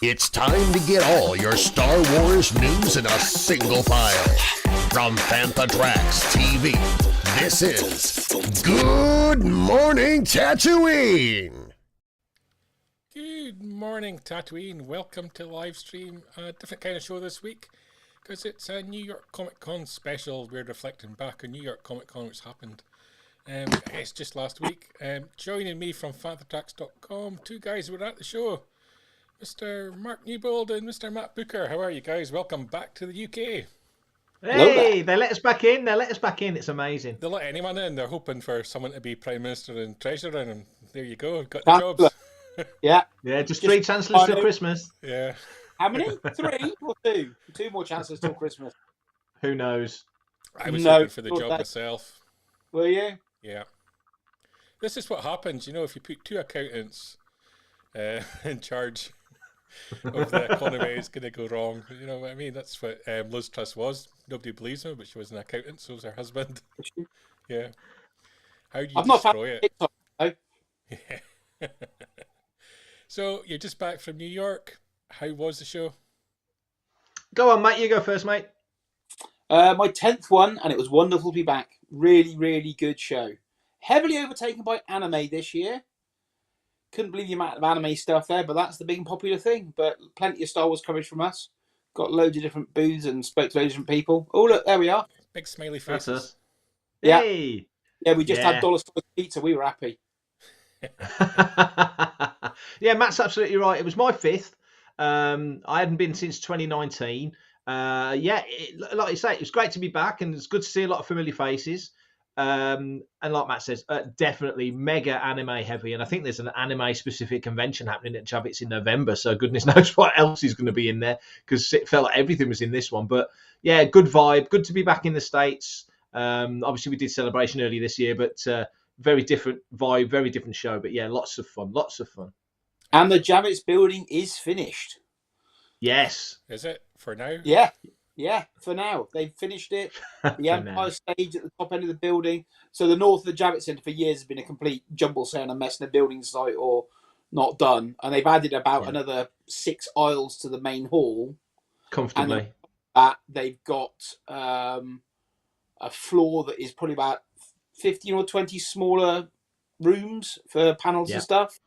It's time to get all your Star Wars news in a single file. From Fantha Tracks TV, this is Good Morning Tatooine! Good morning, Tatooine. Welcome to the live stream. A different kind of show this week because it's a New York Comic Con special. We're reflecting back on New York Comic Con, which happened, I guess, just last week. Joining me from FanthaTracks.com, two guys who were at the show, Mr. Mark Newbold and Mr. Matt Booker. How are you guys? Welcome back to the UK. Hey, they let us back in. It's amazing. They'll let anyone in. They're hoping for someone to be Prime Minister and Treasurer, and there you go. Got the jobs. Yeah, just 3 chancellors till Christmas. Yeah. How many? 3 or 2? 2 more chancellors till Christmas. Who knows? I was hoping for the job myself. Were you? Yeah. This is what happens, if you put 2 accountants in charge of the economy, it's going to go wrong. You know what I mean? That's what Liz Truss was. Nobody believes her, but she was an accountant, so was her husband. Yeah. How do you destroy it? TikTok, though. Yeah. So, you're just back from New York. How was the show? Go on, Matt. You go first, mate. My 10th one, and it was wonderful to be back. Really, really good show. Heavily overtaken by anime this year. Couldn't believe the amount of anime stuff there, but that's the big and popular thing. But plenty of Star Wars coverage from us. Got loads of different booths and spoke to loads of different people. Oh, look, there we are. Big smiley faces. Yeah. Hey. Yeah, we just had dollar store pizza. We were happy. Yeah, Matt's absolutely right. It was my 5th. I hadn't been since 2019. Like you say, it was great to be back, and it's good to see a lot of familiar faces. And like Matt says, definitely mega anime heavy. And I think there's an anime specific convention happening at Javits in November. So goodness knows what else is going to be in there, because it felt like everything was in this one. But yeah, good vibe. Good to be back in the States. Obviously, we did Celebration earlier this year, but very different vibe, very different show. But yeah, lots of fun. And the Javits building is finished. Yes. Is it for now? Yeah, for now. They've finished it. The Empire stage at the top end of the building. So the north of the Javits Centre for years has been a complete jumble sale and a mess in a building site or not done. And they've added about another 6 aisles to the main hall. Comfortably. And they've got a floor that is probably about 15 or 20 smaller rooms for panels and stuff.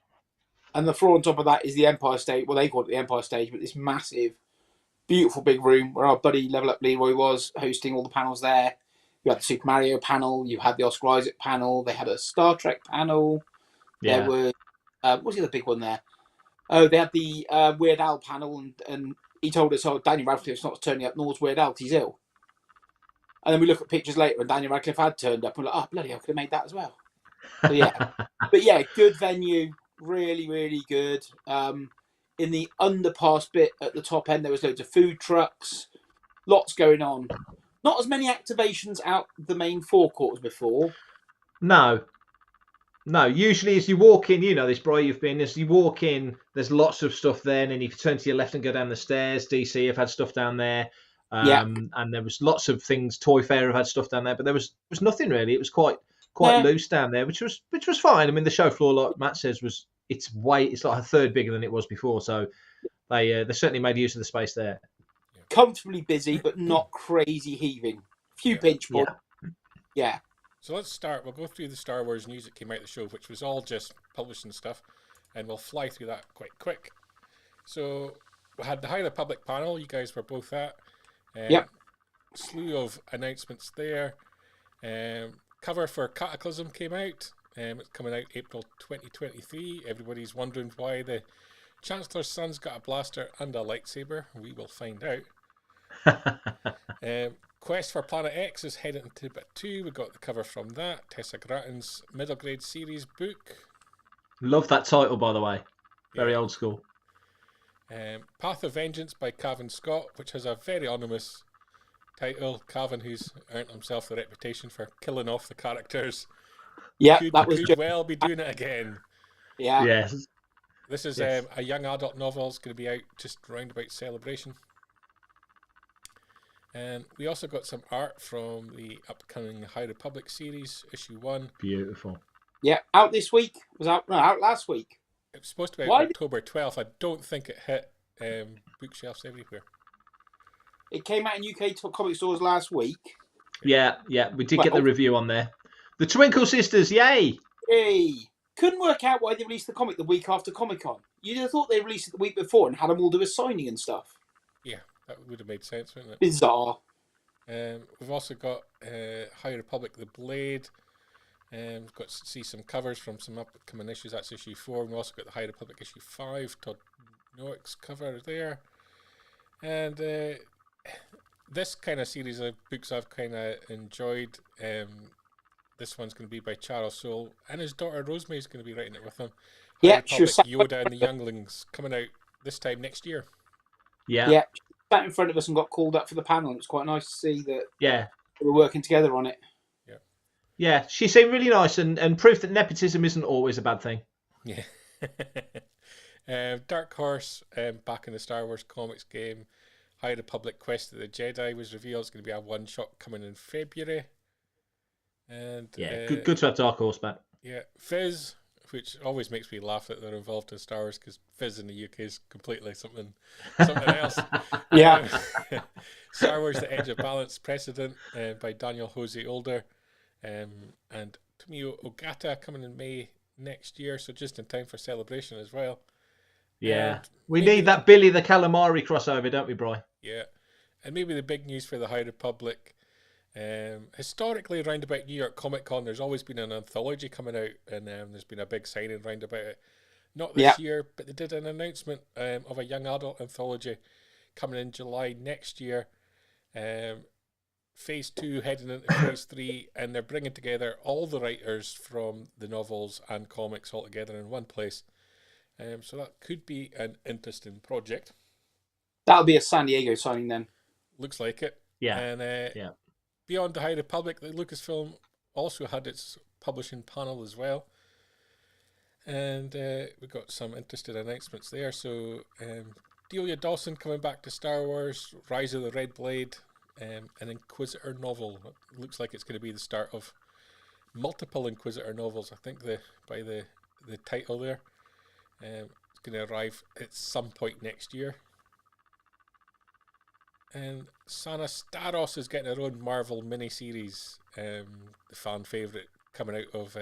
And the floor on top of that is the Empire stage. Well, they call it the Empire stage, but this massive, beautiful big room where our buddy Level Up Leroy was hosting all the panels there. You had the Super Mario panel. You had the Oscar Isaac panel. They had a Star Trek panel. Yeah. There was, what was the other big one there? Oh, they had the Weird Al panel, and he told us, Daniel Radcliffe's not turning up, nor's Weird Al, he's ill. And then we look at pictures later, and Daniel Radcliffe had turned up, and we're like, oh, bloody hell, could have made that as well. So, yeah. But yeah, good venue. Really, really good. In the underpass bit at the top end, there was loads of food trucks. Lots going on. Not as many activations out the main forecourt as before. No. Usually as you walk in, this, Bri, you've been, as you walk in, there's lots of stuff there. And then if you turn to your left and go down the stairs, DC have had stuff down there. And there was lots of things. Toy Fair have had stuff down there. But there was nothing really. It was quite loose down there, which was fine. I mean, the show floor, like Matt says, it's like a third bigger than it was before. So they certainly made use of the space there. Comfortably busy, but not crazy heaving. Few pinch points. Yeah. So let's start. We'll go through the Star Wars news that came out of the show, which was all just publishing stuff, and we'll fly through that quite quick. So we had the High Republic panel. You guys were both at. Slew of announcements there. Cover for Cataclysm came out. It's coming out April 2023. Everybody's wondering why the Chancellor's son's got a blaster and a lightsaber. We will find out. Quest for Planet X is heading into bit 2. We got the cover from that. Tessa Gratton's middle grade series book. Love that title, by the way. Very old school. Path of Vengeance by Cavan Scott, which has a very ominous title. Cavan, who's earned himself the reputation for killing off the characters. Yeah, could well be doing it again. Yeah. Yes. This is a young adult novel. It's going to be out just round about Celebration. And we also got some art from the upcoming High Republic series, issue 1. Beautiful. Yeah, out this week. Out last week. It was supposed to be out October 12th. I don't think it hit bookshelves everywhere. It came out in UK comic stores last week. Yeah, we did get the review on there. The Twinkle Sisters, yay! Hey, couldn't work out why they released the comic the week after Comic Con. You'd have thought they released it the week before and had them all do a signing and stuff. Yeah, that would have made sense, wouldn't it? Bizarre. We've also got High Republic, The Blade. We've got to see some covers from some upcoming issues. That's issue 4. We've also got the High Republic issue 5. Todd Noak's cover there. And this kind of series of books I've kind of enjoyed. This one's going to be by Charles Soule, and his daughter Rosemary's going to be writing it with him. Yeah, High Republic, Yoda and the Younglings coming out this time next year. Yeah. She sat in front of us and got called up for the panel. It was quite nice to see that they were working together on it. Yeah, she seemed really nice and proof that nepotism isn't always a bad thing. Yeah. Dark Horse, back in the Star Wars comics game. High Republic Quest of the Jedi was revealed. It's going to be a one-shot coming in February. And good to have Dark Horse back. Yeah, Fizz, which always makes me laugh that they're involved in Star Wars, because Fizz in the UK is completely something else. Yeah. Star Wars: The Edge of Balance Precedent by Daniel Jose Older, and Tomio Ogata coming in May next year, so just in time for Celebration as well. Yeah, we need that Billy the Calamari crossover, don't we, Bri? Yeah, and maybe the big news for the High Republic. Historically, around about New York Comic Con, there's always been an anthology coming out, and there's been a big signing round about it. Not this year, but they did an announcement of a young adult anthology coming in July next year. Phase 2 heading into Phase 3, and they're bringing together all the writers from the novels and comics all together in one place. So that could be an interesting project. That'll be a San Diego signing then. Looks like it. Yeah. And beyond the High Republic, the Lucasfilm also had its publishing panel as well. And we got some interesting announcements there. So Delia Dawson coming back to Star Wars, Rise of the Red Blade, an Inquisitor novel. It looks like it's going to be the start of multiple Inquisitor novels, I think, by the title there. It's going to arrive at some point next year. And Sana Staros is getting her own Marvel miniseries, the fan favourite coming out of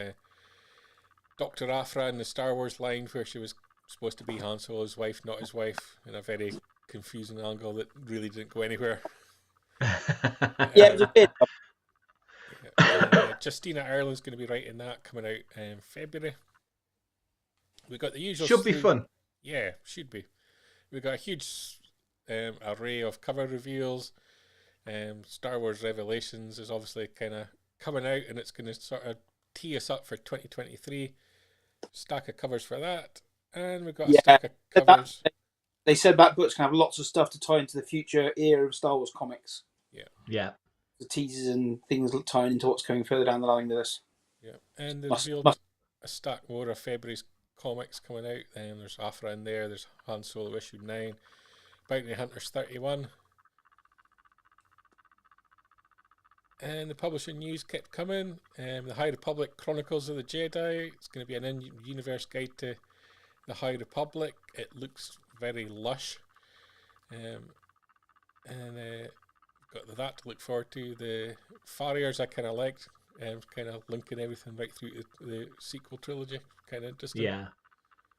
Dr. Aphra in the Star Wars line, where she was supposed to be Han Solo's wife, not his wife, in a very confusing angle that really didn't go anywhere. Yeah, it was a bit. Justina Ireland's going to be writing that, coming out in February. We got the usual. Should be fun. Yeah, should be. We got a huge array of cover reveals. Star Wars Revelations is obviously kind of coming out, and it's going to sort of tee us up for 2023. Stack of covers for that, and we've got a stack of covers. They said that book's going to have lots of stuff to tie into the future era of Star Wars comics. Yeah. The teasers and things tying into what's coming further down the line with this. Yeah, and they revealed a stack more of February's comics coming out. There's Aphra in there. There's Han Solo issue 9. Bounty Hunters 31. And the publishing news kept coming. The High Republic Chronicles of the Jedi. It's going to be an in-universe guide to the High Republic. It looks very lush. Got that to look forward to. The Farriers I kind of liked. Kind of linking everything right through to the sequel trilogy. Kind of interesting. Yeah.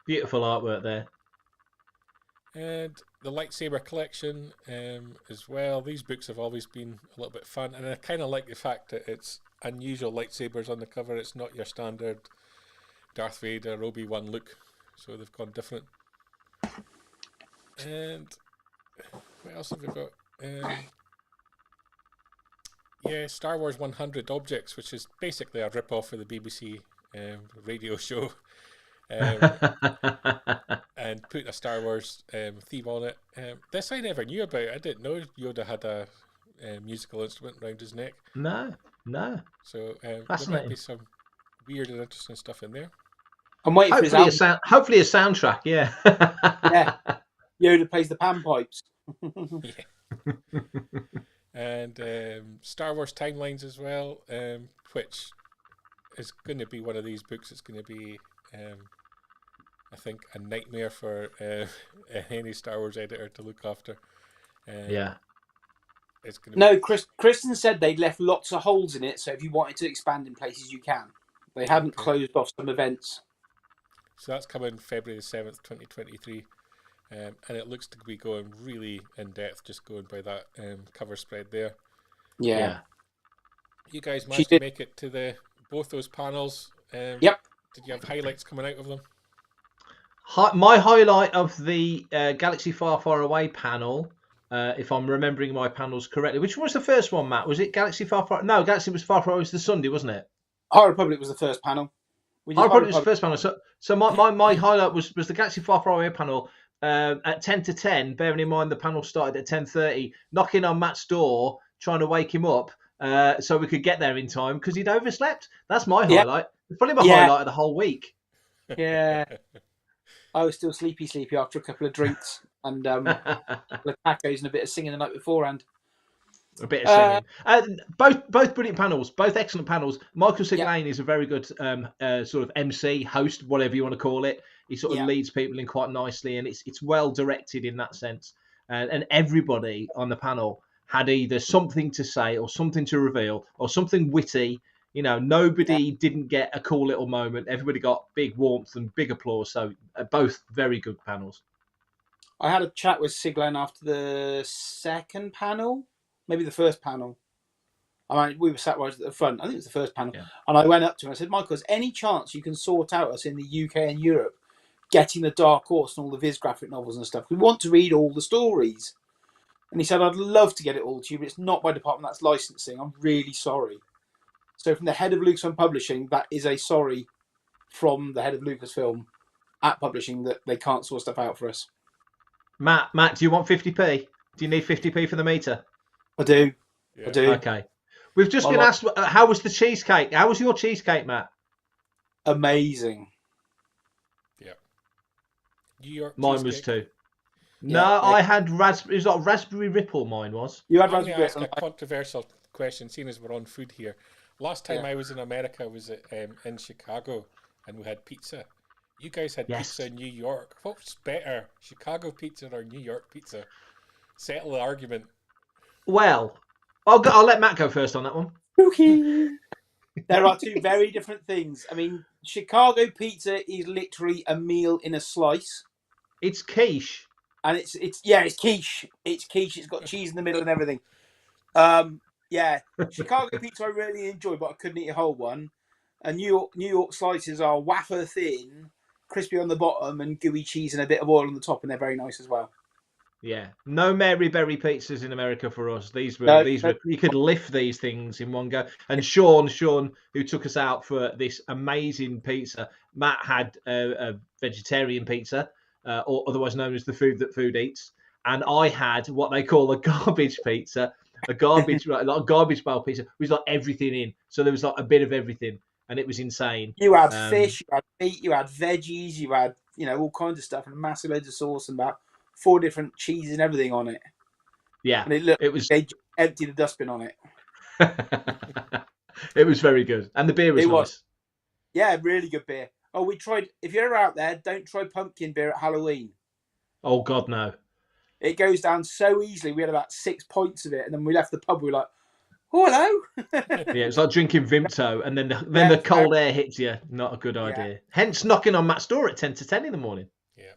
Beautiful artwork there. And the lightsaber collection as well. These books have always been a little bit fun, and I kind of like the fact that it's unusual lightsabers on the cover. It's not your standard Darth Vader, Obi-Wan look, so they've gone different. And what else have we got? Star Wars 100 Objects, which is basically a rip-off of the BBC radio show. And putting a Star Wars theme on it. This I never knew about. I didn't know Yoda had a musical instrument around his neck. No. So there Fascinating. might be some weird and interesting stuff in there. I'm waiting for his album. Hopefully a soundtrack, yeah. Yeah. Yoda plays the panpipes. Yeah. And Star Wars Timelines as well, which is going to be one of these books. It's going to be I think, a nightmare for any Star Wars editor to look after. Yeah. It's going to No, Kristen said they'd left lots of holes in it, so if you wanted to expand in places, you can. They hadn't closed off some events. So that's coming February the 7th, 2023. And it looks to be going really in depth, just going by that cover spread there. Yeah. You guys managed to make it to both those panels. Yep. Did you have highlights coming out of them? My highlight of the Galaxy Far, Far Away panel, if I'm remembering my panels correctly, which was the first one, Matt? Was it Galaxy Far, Far? No, Galaxy was Far, Far Away was the Sunday, wasn't it? High Republic was the first panel. High Republic was the first panel. So my highlight was the Galaxy Far, Far Away panel at 10 to 10, bearing in mind the panel started at 10:30, knocking on Matt's door, trying to wake him up so we could get there in time because he'd overslept. That's my highlight. Probably my highlight of the whole week. Yeah. I was still sleepy after a couple of drinks and a couple of tacos and a bit of singing the night beforehand. A bit of singing. Both brilliant panels, both excellent panels. Michael Siglane is a very good sort of MC, host, whatever you want to call it. He sort of leads people in quite nicely, and it's well directed in that sense. And everybody on the panel had either something to say or something to reveal or something witty. You know, nobody didn't get a cool little moment. Everybody got big warmth and big applause. So both very good panels. I had a chat with Siglane after the second panel. Maybe the first panel. I mean, we were sat right at the front. I think it was the first panel. Yeah. And I went up to him and I said, Michael, is any chance you can sort out us in the UK and Europe getting the Dark Horse and all the Viz graphic novels and stuff? We want to read all the stories. And he said, I'd love to get it all to you, but it's not my department. That's licensing. I'm really sorry. So from the head of Lucasfilm Publishing, that is a sorry from the head of Lucasfilm at Publishing that they can't sort stuff out for us. Matt, do you want 50p? Do you need 50p for the meter? I do. Yeah. I do. Okay. We've just been asked, how was the cheesecake? How was your cheesecake, Matt? Amazing. Yeah. New York Mine cheesecake. was too. No, I had raspberry. It was like raspberry ripple. Mine was. You had I'm raspberry going to ask ripple. a controversial question, seeing as we're on food here. Last time I was in America was in Chicago, and we had pizza. You guys had pizza in New York. What's better, Chicago pizza or New York pizza? Settle the argument. Well, I'll let Matt go first on that one. Okay. There are two very different things. I mean, Chicago pizza is literally a meal in a slice. It's quiche. And it's quiche. It's quiche. It's got cheese in the middle and everything. Chicago pizza I really enjoy, but I couldn't eat a whole one. And New York slices are wafer thin, crispy on the bottom, and gooey cheese and a bit of oil on the top, and they're very nice as well. Yeah, no Mary Berry pizzas in America for us. These were you could lift these things in one go. And Sean, who took us out for this amazing pizza, Matt had a vegetarian pizza, or otherwise known as the food that food eats, and I had what they call a garbage pizza, like a garbage pail pizza, with like everything in. So there was like a bit of everything, and it was insane. You had fish, you had meat, you had veggies, you had all kinds of stuff, and massive loads of sauce, and about 4 different cheeses and everything on it. Yeah, and they emptied the dustbin on it. It was very good, and the beer was nice. Yeah, really good beer. Oh, we tried. If you're ever out there, don't try pumpkin beer at Halloween. Oh God, no! It goes down so easily. We had about 6 pints of it, and then we left the pub. We were like, "Oh, hello." Yeah, it's like drinking Vimto, and then the cold air hits you. Not a good idea. Hence, knocking on Matt's door at 10 to 10 in the morning.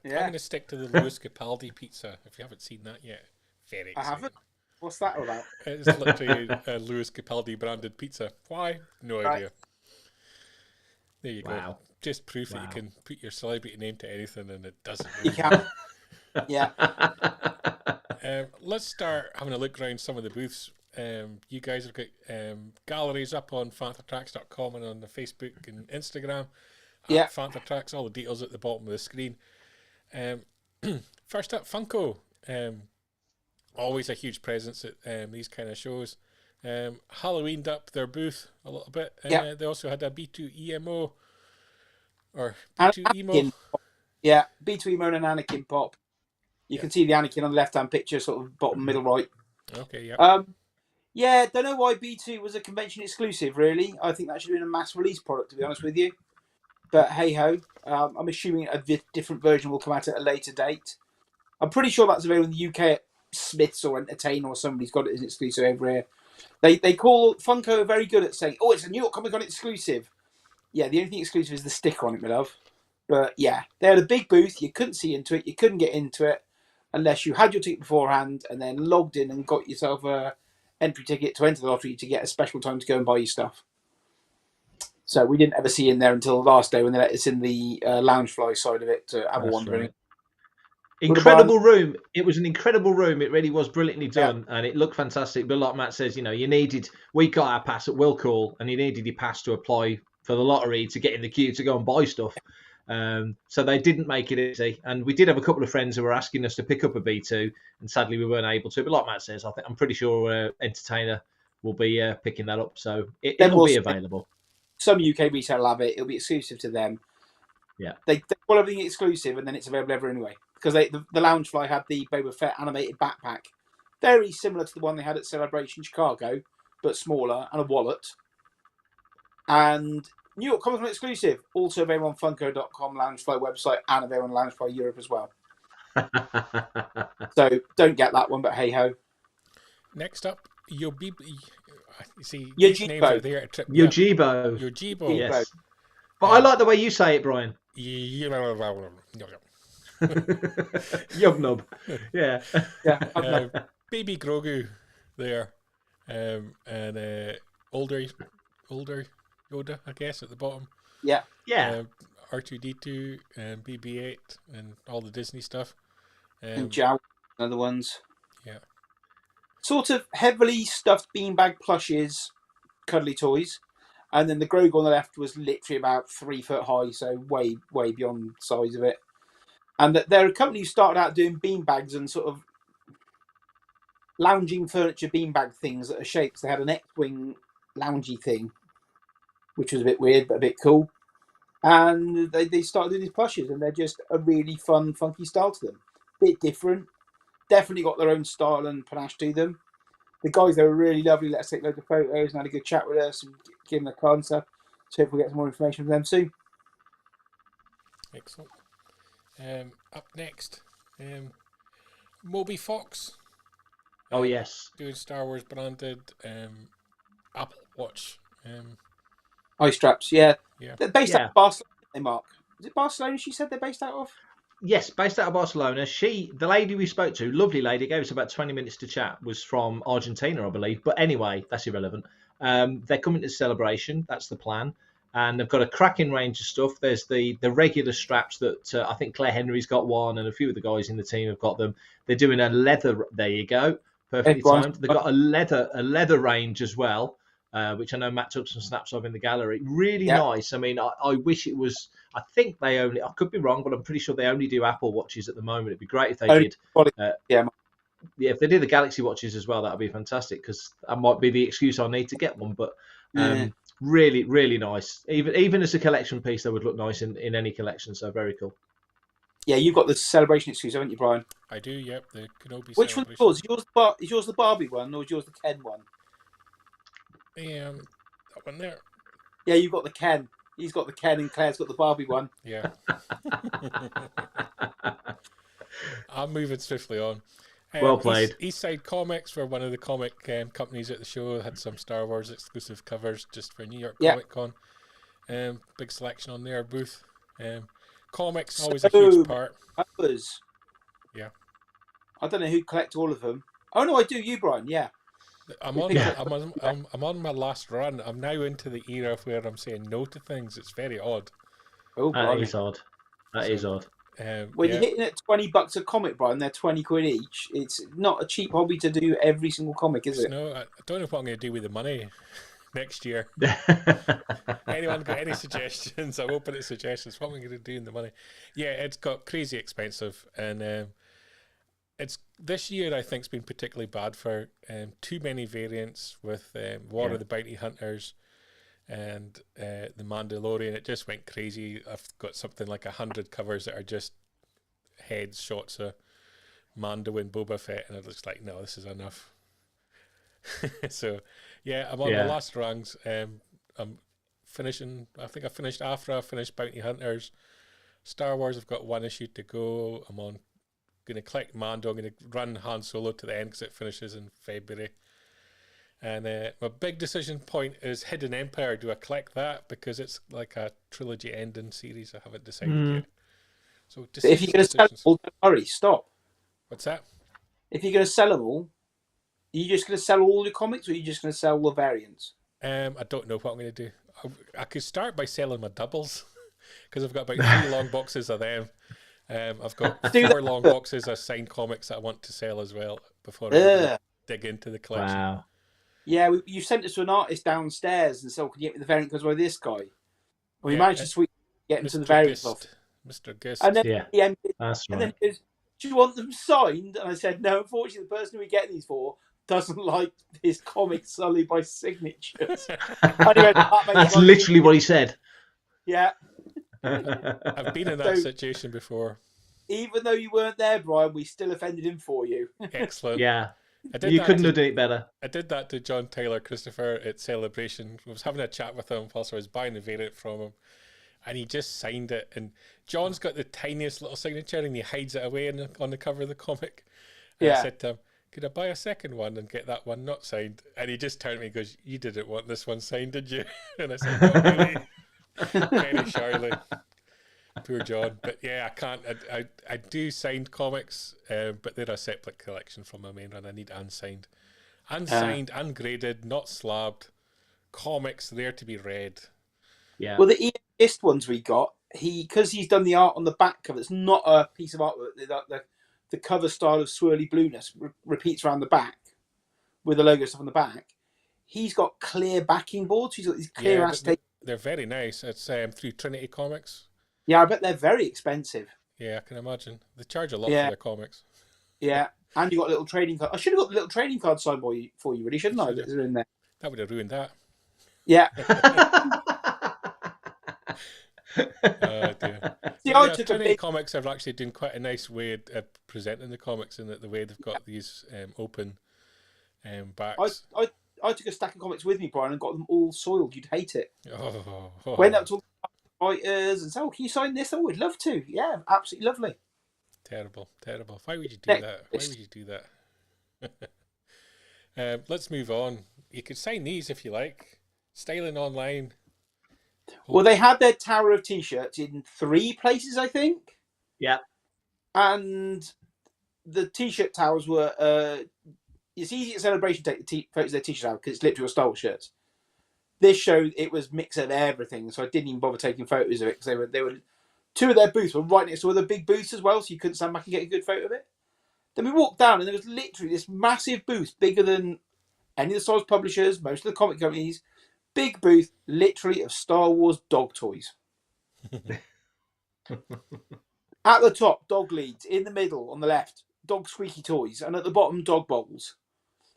Yeah. I'm going to stick to the Louis Capaldi pizza. If you haven't seen that yet, very exciting. I haven't. What's that all about? It's literally a Louis Capaldi branded pizza. Why? No idea. There you go. Just proof that you can put your celebrity name to anything and it doesn't. You can. Yeah. Let's start having a look around some of the booths. You guys have got galleries up on fanthatracks.com and on the Facebook and Instagram. Yeah. Fanthatracks, all the details at the bottom of the screen. First up, Funko. Always a huge presence at these kind of shows. Halloweened up their booth a little bit. They also had a B2 EMO or B2 Emo. Yeah, B2 Emo and an Anakin pop. You can see the Anakin on the left-hand picture, sort of bottom middle right. Okay, yeah. Don't know why B2 was a convention exclusive, really. I think that should have been a mass release product, to be honest with you. But hey ho, I'm assuming a different version will come out at a later date. I'm pretty sure that's available in the UK at Smiths or Entertain or somebody's got it as exclusive over here. They call Funko very good at saying, "Oh, it's a New York Comic Con exclusive." Yeah, the only thing exclusive is the sticker on it, my love. But yeah, they had a big booth. You couldn't see into it. You couldn't get into it unless you had your ticket beforehand and then logged in and got yourself a entry ticket to enter the lottery to get a special time to go and buy your stuff. So we didn't ever see in there until the last day when they let us in the Loungefly side of it to have a wander in. Incredible room. It was an incredible room. It really was brilliantly done, and it looked fantastic. But like Matt says, we got our pass at Will Call, and you needed your pass to apply for the lottery to get in the queue to go and buy stuff. So they didn't make it easy, and we did have a couple of friends who were asking us to pick up a B2, and sadly we weren't able to. But like Matt says, I'm pretty sure Entertainer will be picking that up, so it'll be available. Some UK retail will have it. It'll be exclusive to them. Yeah, they call everything exclusive, and then it's available everywhere anyway. Because the Loungefly had the Boba Fett animated backpack, very similar to the one they had at Celebration Chicago, but smaller, and a wallet. And New York Comic Con exclusive, also available on Funko.com Loungefly website, and available on Loungefly Europe as well. So don't get that one, but hey ho. Next up, Yojibo. See, names are there. Yojibo. Yojibo. Yes. But I like the way you say it, Brian. Yub-nub. Yeah. Baby Grogu there. And older Yoda, I guess, at the bottom. Yeah. R2D2 and BB-8 and all the Disney stuff. And Jawa, other ones. Yeah. Sort of heavily stuffed beanbag plushes, cuddly toys. And then the Grogu on the left was literally about 3 foot high, so way, way beyond the size of it. And they're a company who started out doing beanbags and sort of lounging furniture beanbag things that are shaped. They had an X-Wing loungy thing, which was a bit weird, but a bit cool. And they started doing these plushes, and they're just a really fun, funky style to them. Bit different. Definitely got their own style and panache to them. The guys, they were really lovely. Let us take loads of photos and had a good chat with us and give them the card and stuff. So hopefully we'll get some more information from them soon. Excellent. Up next, Moby Fox. Oh, yes. Doing Star Wars branded Apple Watch. Eye straps, yeah. They're based out of Barcelona, Mark. Is it Barcelona she said they're based out of? Yes, based out of Barcelona. The lady we spoke to, lovely lady, gave us about 20 minutes to chat, was from Argentina, I believe. But anyway, that's irrelevant. They're coming to Celebration. That's the plan. And they've got a cracking range of stuff. There's the regular straps that I think Claire Henry's got one, and a few of the guys in the team have got them. They're doing a leather. There you go. Perfectly timed. They've got a leather range as well, which I know Matt took some snaps of in the gallery. Really nice. I mean, I wish it was. I think they only. I could be wrong, but I'm pretty sure they only do Apple watches at the moment. It'd be great if they did. If they did the Galaxy watches as well, that'd be fantastic, because that might be the excuse I need to get one. But really, really nice. Even as a collection piece, they would look nice in any collection. So very cool. Yeah, you've got the Celebration excuse, haven't you, Brian? I do. Yep, the Kenobi. Which one's yours? Is yours the Barbie one, or is yours the Ken one? That one there. Yeah, you've got the Ken. He's got the Ken, and Claire's got the Barbie one. Yeah. I'm moving swiftly on. Well played. Eastside Comics were one of the comic companies at the show. Had some Star Wars exclusive covers just for New York Comic Con. Big selection on their booth. Comics always a huge part. Yeah. I don't know who collect all of them. Oh no, I do. You, Brian. Yeah. I'm on my last run. I'm now into the era where I'm saying no to things. It's very odd. Oh, that is odd. That is odd. When you're hitting at $20 a comic, Brian, they're 20 quid each. It's not a cheap hobby to do every single comic, is it? No, I don't know what I'm going to do with the money next year. Anyone got any suggestions? I'm open to suggestions. What am I going to do in the money? Yeah, it's got crazy expensive, and it's this year I think's been particularly bad for too many variants with War of the Bounty Hunters and the Mandalorian. It just went crazy. I've got something like 100 covers that are just heads shots of Mando and Boba Fett, and I was like, no, this is enough. So yeah, I'm on the last rungs. I'm finishing. I think I finished after I finished Bounty Hunters. Star Wars, I've got 1 issue to go. I'm going to collect Mando. I'm going to run Han Solo to the end because it finishes in February. And my big decision point is Hidden Empire. Do I collect that? Because it's like a trilogy ending series. I haven't decided yet. So if you're going to sell them all, don't worry, stop. What's that? If you're going to sell them all, are you just going to sell all your comics, or are you just going to sell the variants? I don't know what I'm going to do. I could start by selling my doubles because I've got about 3 long boxes of them. I've got 4 long boxes of signed comics that I want to sell as well before I dig into the collection. Wow. Yeah, you sent us to an artist downstairs and said, "Can you get me the variant because by this guy?" We managed to get him to the variants off. Mr. Gist. And then That's right. and then he goes, "Do you want them signed?" And I said, "No, unfortunately, the person who we get these for doesn't like his comics sullied by signatures." Anyway, that's literally what he said. Yeah. I've been in that situation before. Even though you weren't there, Brian, we still offended him for you. Excellent. Yeah. You couldn't have done it better. I did that to John Taylor Christopher at Celebration. I was having a chat with him whilst I was buying the variant from him, and he just signed it. And John's got the tiniest little signature, and he hides it away on the cover of the comic. And I said to him, "Could I buy a second one and get that one not signed?" And he just turned to me and goes, "You didn't want this one signed, did you?" And I said, "Not really." Very shyly. Poor John. But yeah, I can't. I do signed comics, but they're a separate collection from my main run. I need unsigned, ungraded, not slabbed comics there to be read. Yeah. Well, the Ian Gist ones we got, because he's done the art on the back cover. It's not a piece of artwork. The cover style of swirly blueness repeats around the back with the logo stuff on the back. He's got clear backing boards. He's got these clear Aztec. They're very nice. It's through Trinity Comics. Yeah, I bet they're very expensive. Yeah, I can imagine. They charge a lot for their comics. Yeah, and you got a little trading card. I should have got the little trading card signed for you, really, shouldn't I? They're in there. That would have ruined that. Yeah. Oh dear. See, I took Trinity Comics are actually doing quite a nice way of presenting the comics in the way they've got these open backs. I took a stack of comics with me, Brian, and got them all soiled. You'd hate it. Oh. Went up to writers and said, "Oh, can you sign this?" "Oh, I'd love to." Yeah, absolutely lovely. Terrible. Why would you do that? Let's move on. You could sign these if you like. Styling Online. Well, they had their Tower of T-shirts in 3 places, I think. Yeah. And the T-shirt towers were... it's easy at Celebration to take the photos of their T-shirt out because it's literally Star Wars shirts. This showed it was mix of everything, so I didn't even bother taking photos of it because they were 2 of their booths were right next to other big booths as well, so you couldn't stand back and get a good photo of it. Then we walked down and there was literally this massive booth, bigger than any of the Star Wars publishers, most of the comic companies. Big booth, literally, of Star Wars dog toys. At the top, dog leads. In the middle, on the left, dog squeaky toys. And at the bottom, dog bowls.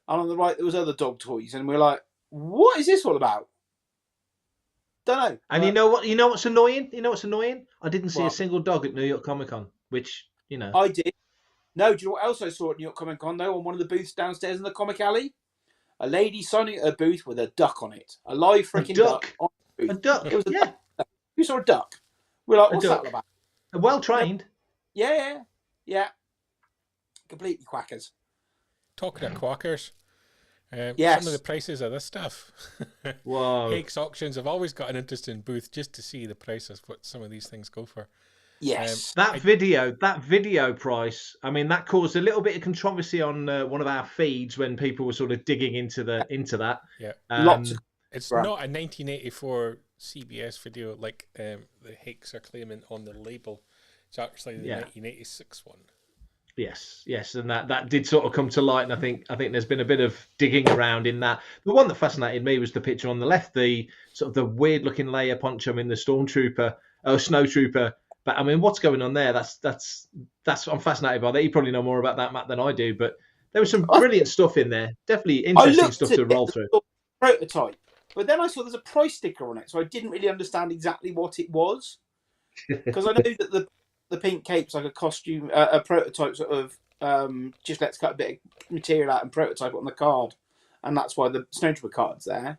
And on the right, there was other dog toys. And we're like, what is this all about? Don't know. And you know what's annoying? I didn't see a single dog at New York Comic Con, which, I did. No, do you know what else I saw at New York Comic Con, though, on one of the booths downstairs in the comic alley? A lady signing at her booth with a duck on it. A live freaking duck. On the booth. A duck. It was a duck. You saw a duck. We're like, what's that all about? Well trained. Yeah. Completely quackers. Talking of quackers. Yes. Some of the prices of this stuff. Whoa. Hakes Auctions have always got an interesting booth just to see the prices, what some of these things go for. Yes. That video price, I mean, that caused a little bit of controversy on one of our feeds when people were sort of digging into that. Yeah. It's Right. not a 1984 CBS video like the Hakes are claiming on the label. It's actually the 1986 one. Yes, and that did sort of come to light, and I think there's been a bit of digging around in that. The one that fascinated me was the picture on the left, the sort of the weird looking layer poncho in the stormtrooper, snowtrooper. But I mean, what's going on there? That's I'm fascinated by that. You probably know more about that, Matt, than I do. But there was some brilliant stuff in there. Definitely interesting stuff to roll through. Prototype, but then I saw there's a price sticker on it, so I didn't really understand exactly what it was. Because I know that the pink cape's like a costume, a prototype sort of. Just let's cut a bit of material out and prototype it on the card, and that's why the Snowtrooper card's there.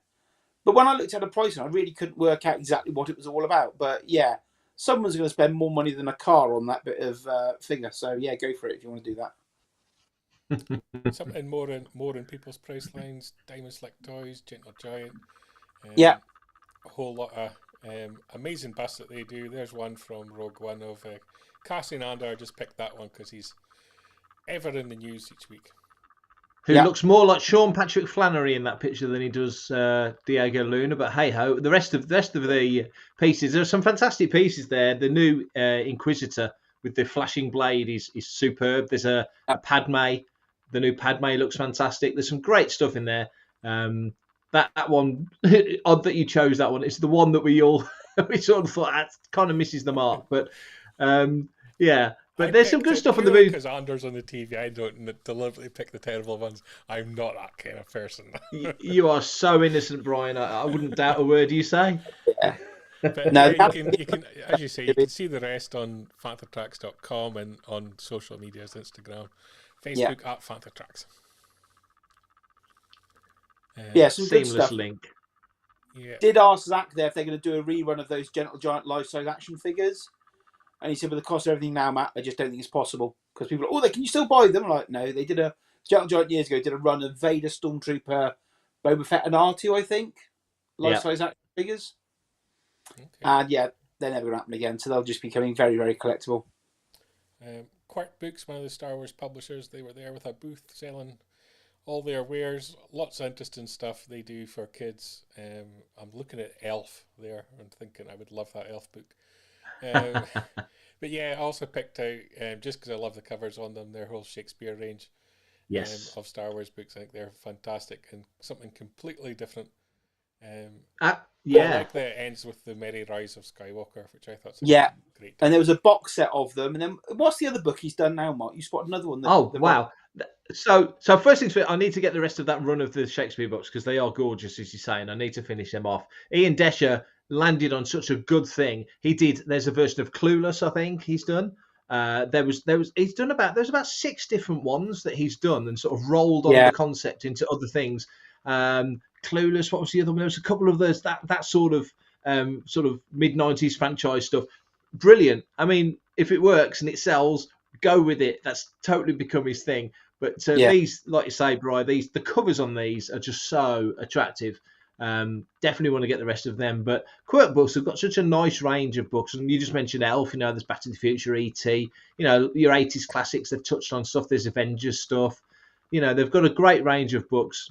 But when I looked at the pricing, I really couldn't work out exactly what it was all about. But yeah, someone's going to spend more money than a car on that bit of figure. So yeah, go for it if you want to do that. Something more in people's price lines. Diamond Slick Toys, Gentle Giant. Yeah. A whole lot of amazing busts that they do. There's one from Rogue One of Cassian Andor. I just picked that one because he's ever in the news each week. Who looks more like Sean Patrick Flannery in that picture than he does Diego Luna. But hey ho, the rest of the pieces, there are some fantastic pieces there. The new Inquisitor with the flashing blade is superb. There's a Padme. The new Padme looks fantastic. There's some great stuff in there. That one, odd that you chose that one. It's the one that we sort of thought that kind of misses the mark. But yeah. But there's some good stuff on the booth. Because Anders on the TV, I don't deliberately pick the terrible ones. I'm not that kind of person. You are so innocent, Brian. I wouldn't doubt a word you say. Yeah. But no, you can, as you say, you can see the rest on panthertracks.com and on social medias, Instagram, Facebook at panthertracks. Yeah, some good seamless stuff. link. Yeah. Did ask Zach there if they're going to do a rerun of those Gentle Giant life-size action figures. And he said, with the cost of everything now, Matt, I just don't think it's possible. Because people are like, can you still buy them? I'm like, no. They did Gentle Giant years ago, did a run of Vader, Stormtrooper, Boba Fett and R2, I think. Life-size action figures. Okay. And yeah, they're never going to happen again. So they'll just be becoming very, very collectible. Quark Books, one of the Star Wars publishers, they were there with a booth selling all their wares. Lots of interesting stuff they do for kids. I'm looking at Elf there and thinking I would love that Elf book. But yeah, I also picked out, just because I love the covers on them, their whole Shakespeare range of Star Wars books. I think they're fantastic and something completely different. I like that it ends with the Merry Rise of Skywalker, which I thought was great. And there was a box set of them. And then what's the other book he's done now, Mark? You spotted another one. Wow. So first things first, I need to get the rest of that run of the Shakespeare books because they are gorgeous, as you say, and I need to finish them off. Ian Desher landed on such a good thing. There's a version of Clueless, I think he's done. There's about 6 different ones that he's done and sort of rolled on the concept into other things. Clueless, what was the other one? There was a couple of those that sort of mid-90s franchise stuff. Brilliant. I mean, if it works and it sells, go with it. That's totally become his thing. But these, like you say, Brian, the covers on these are just so attractive. Definitely want to get the rest of them. But Quirk Books have got such a nice range of books. And you just mentioned Elf, there's Back to the Future, E.T., your 80s classics. They've touched on stuff. There's Avengers stuff. They've got a great range of books.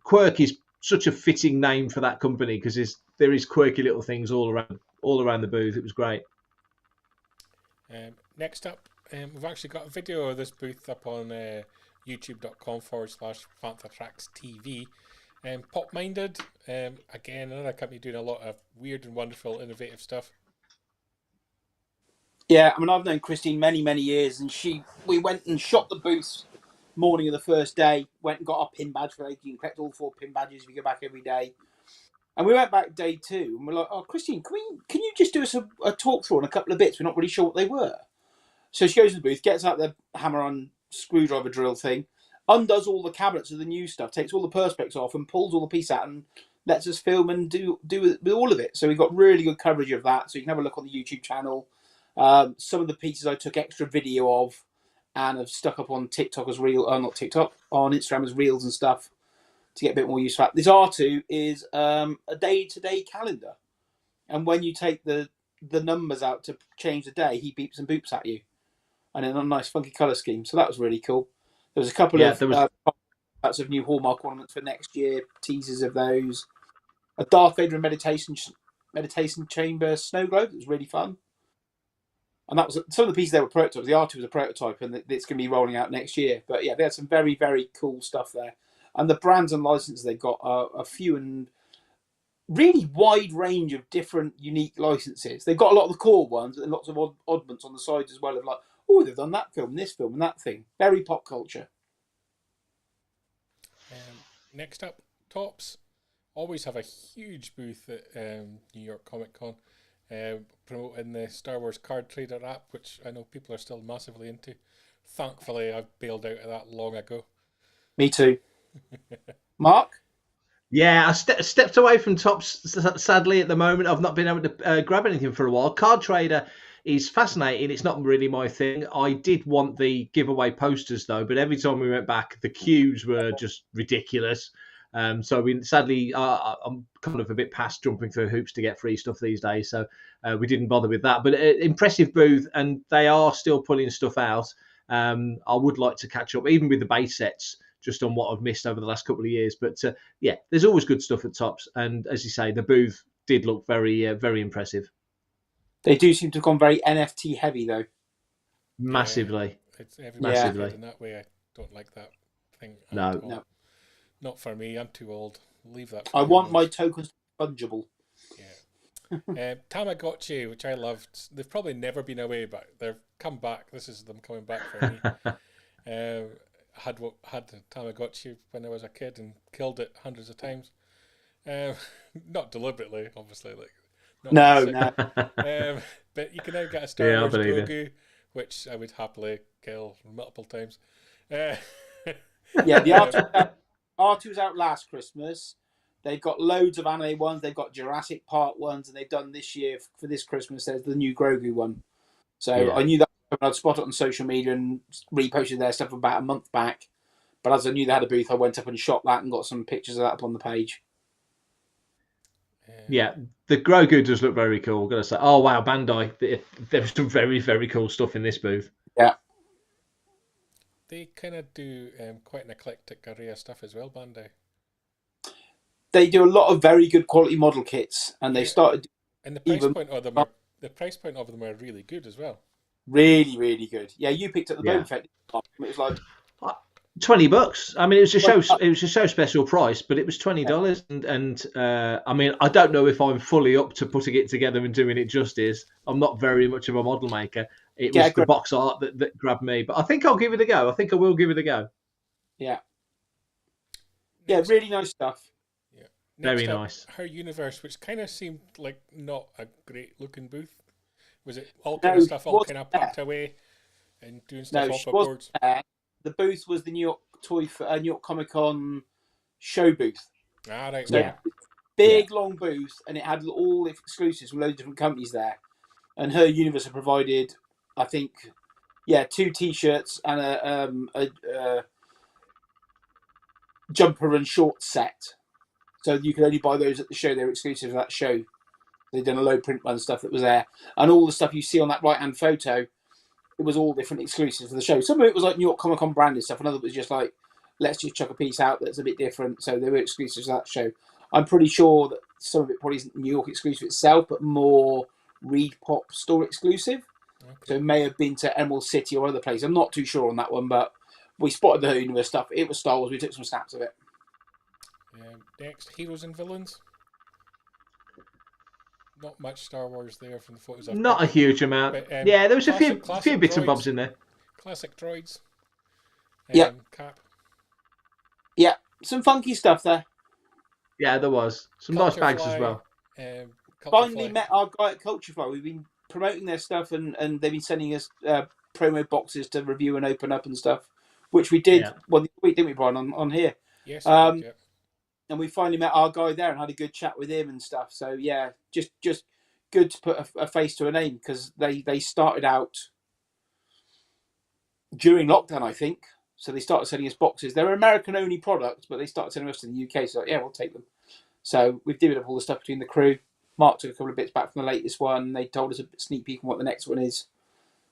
Quirk is such a fitting name for that company because there is quirky little things all around the booth. It was great. Next up, we've actually got a video of this booth up on youtube.com/panthertracks.tv. Pop Minded, again, another company doing a lot of weird and wonderful, innovative stuff. Yeah, I mean, I've known Christine many, many years, and we went and shot the booth morning of the first day, went and got our pin badge for it. You can collect all 4 pin badges if you go back every day. And we went back day 2, and we're like, oh, Christine, can you just do us a talk through on a couple of bits? We're not really sure what they were. So she goes to the booth, gets out the hammer-on screwdriver drill thing, undoes all the cabinets of the new stuff, takes all the perspex off and pulls all the pieces out and lets us film and do with all of it. So we got really good coverage of that. So you can have a look on the YouTube channel. Some of the pieces I took extra video of and have stuck up on TikTok as not TikTok, on Instagram as reels and stuff to get a bit more use for that. This R2 is a day-to-day calendar. And when you take the numbers out to change the day, he beeps and boops at you. And in a nice funky colour scheme. So that was really cool. There was a couple of new Hallmark ornaments for next year, teasers of those. A Darth Vader meditation chamber snow globe that was really fun. And that was some of the pieces there were prototypes. The R2 was a prototype, and it's going to be rolling out next year. But yeah, they had some very, very cool stuff there. And the brands and licenses they've got are a few and really wide range of different unique licenses. They've got a lot of the core ones, and lots of oddments on the sides as well of like, oh, they've done that film, this film, and that thing. Very pop culture. Next up, Tops. Always have a huge booth at New York Comic Con, promoting the Star Wars card trader app, which I know people are still massively into. Thankfully, I've bailed out of that long ago. Me too. Mark? Yeah, I stepped away from tops. Sadly, at the moment, I've not been able to grab anything for a while. Card Trader is fascinating. It's not really my thing. I did want the giveaway posters though, but every time we went back, the queues were just ridiculous. So we sadly, I'm kind of a bit past jumping through hoops to get free stuff these days. So we didn't bother with that. But impressive booth, and they are still pulling stuff out. I would like to catch up, even with the base sets, just on what I've missed over the last couple of years. But yeah, there's always good stuff at Tops, and as you say, the booth did look very impressive. They do seem to have gone very NFT heavy though. Massively. It's Massively. good in that way. I don't like that thing. No. No. Not for me. I'm too old. Leave that. I want my tokens fungible. Yeah. Tamagotchi, which I loved. They've probably never been away, but they've come back. This is them coming back for me. Had the Tamagotchi when I was a kid and killed it hundreds of times. Not deliberately, obviously. No. But you can now get a Star Wars I believe Grogu, which I would happily kill multiple times. Yeah, the R2's out last Christmas. They've got loads of anime ones. They've got Jurassic Park ones, and they've done this year for this Christmas. There's the new Grogu one. So Yeah. I knew that I'd spot it on social media and reposted their stuff about a month back. But as I knew they had a booth, I went up and shot that and got some pictures of that up on the page. Yeah, the Grogu does look very cool. Gotta say, oh wow, Bandai, there's some very cool stuff in this booth. Yeah. They kind of do quite an eclectic array of stuff as well, Bandai. They do a lot of very good quality model kits, and they started. And the price point of them are really good as well. Really good. Yeah, you picked up the Boba Fett. It was like $20. I mean, it was a show. It was a show special price, but it was $20. And I mean, I don't know if I'm fully up to putting it together and doing it justice. I'm not very much of a model maker. It was the box art that grabbed me, but I think I'll give it a go. I think I will give it a go. Yeah. Yeah, really nice stuff. Yeah. Very nice. Her universe, which kind of seemed like not a great looking booth. Was it all kind of stuff all kind of packed away and doing stuff off of boards? The booth was the New York New York Comic Con show booth. Ah, right. So big long booth, and it had all exclusives from loads of different companies there. And her universe had provided, I think, 2 T-shirts and a jumper and shorts set. So you could only buy those at the show. They were exclusive to that show. They'd done a low print run stuff that was there. And all the stuff you see on that right-hand photo, it was all different exclusives for the show. Some of it was like New York Comic Con branded stuff. Another was just like, let's just chuck a piece out that's a bit different. So they were exclusives to that show. I'm pretty sure that some of it probably isn't New York exclusive itself, but more Reed Pop store exclusive. Okay. So it may have been to Emerald City or other place. I'm not too sure on that one, but we spotted the universe stuff. It was Star Wars. We took some snaps of it. Next, Heroes and Villains. Not much Star Wars there from the photos. Not a huge amount. But, there was a few bits and bobs in there. Classic droids. Cap. Yeah, some funky stuff there. Yeah, there was some nice bags as well. Finally met our guy at Culture Fly. We've been promoting their stuff, and they've been sending us promo boxes to review and open up and stuff, which we did. Well, this week, didn't we, Brian, on here? Yes. And we finally met our guy there and had a good chat with him and stuff. So yeah, just good to put a face to a name, because they started out during lockdown, I think. So they started sending us boxes. They're American-only products, but they started sending us to the UK. So yeah, we'll take them. So we've divvied up all the stuff between the crew. Mark took a couple of bits back from the latest one. They told us a sneak peek on what the next one is.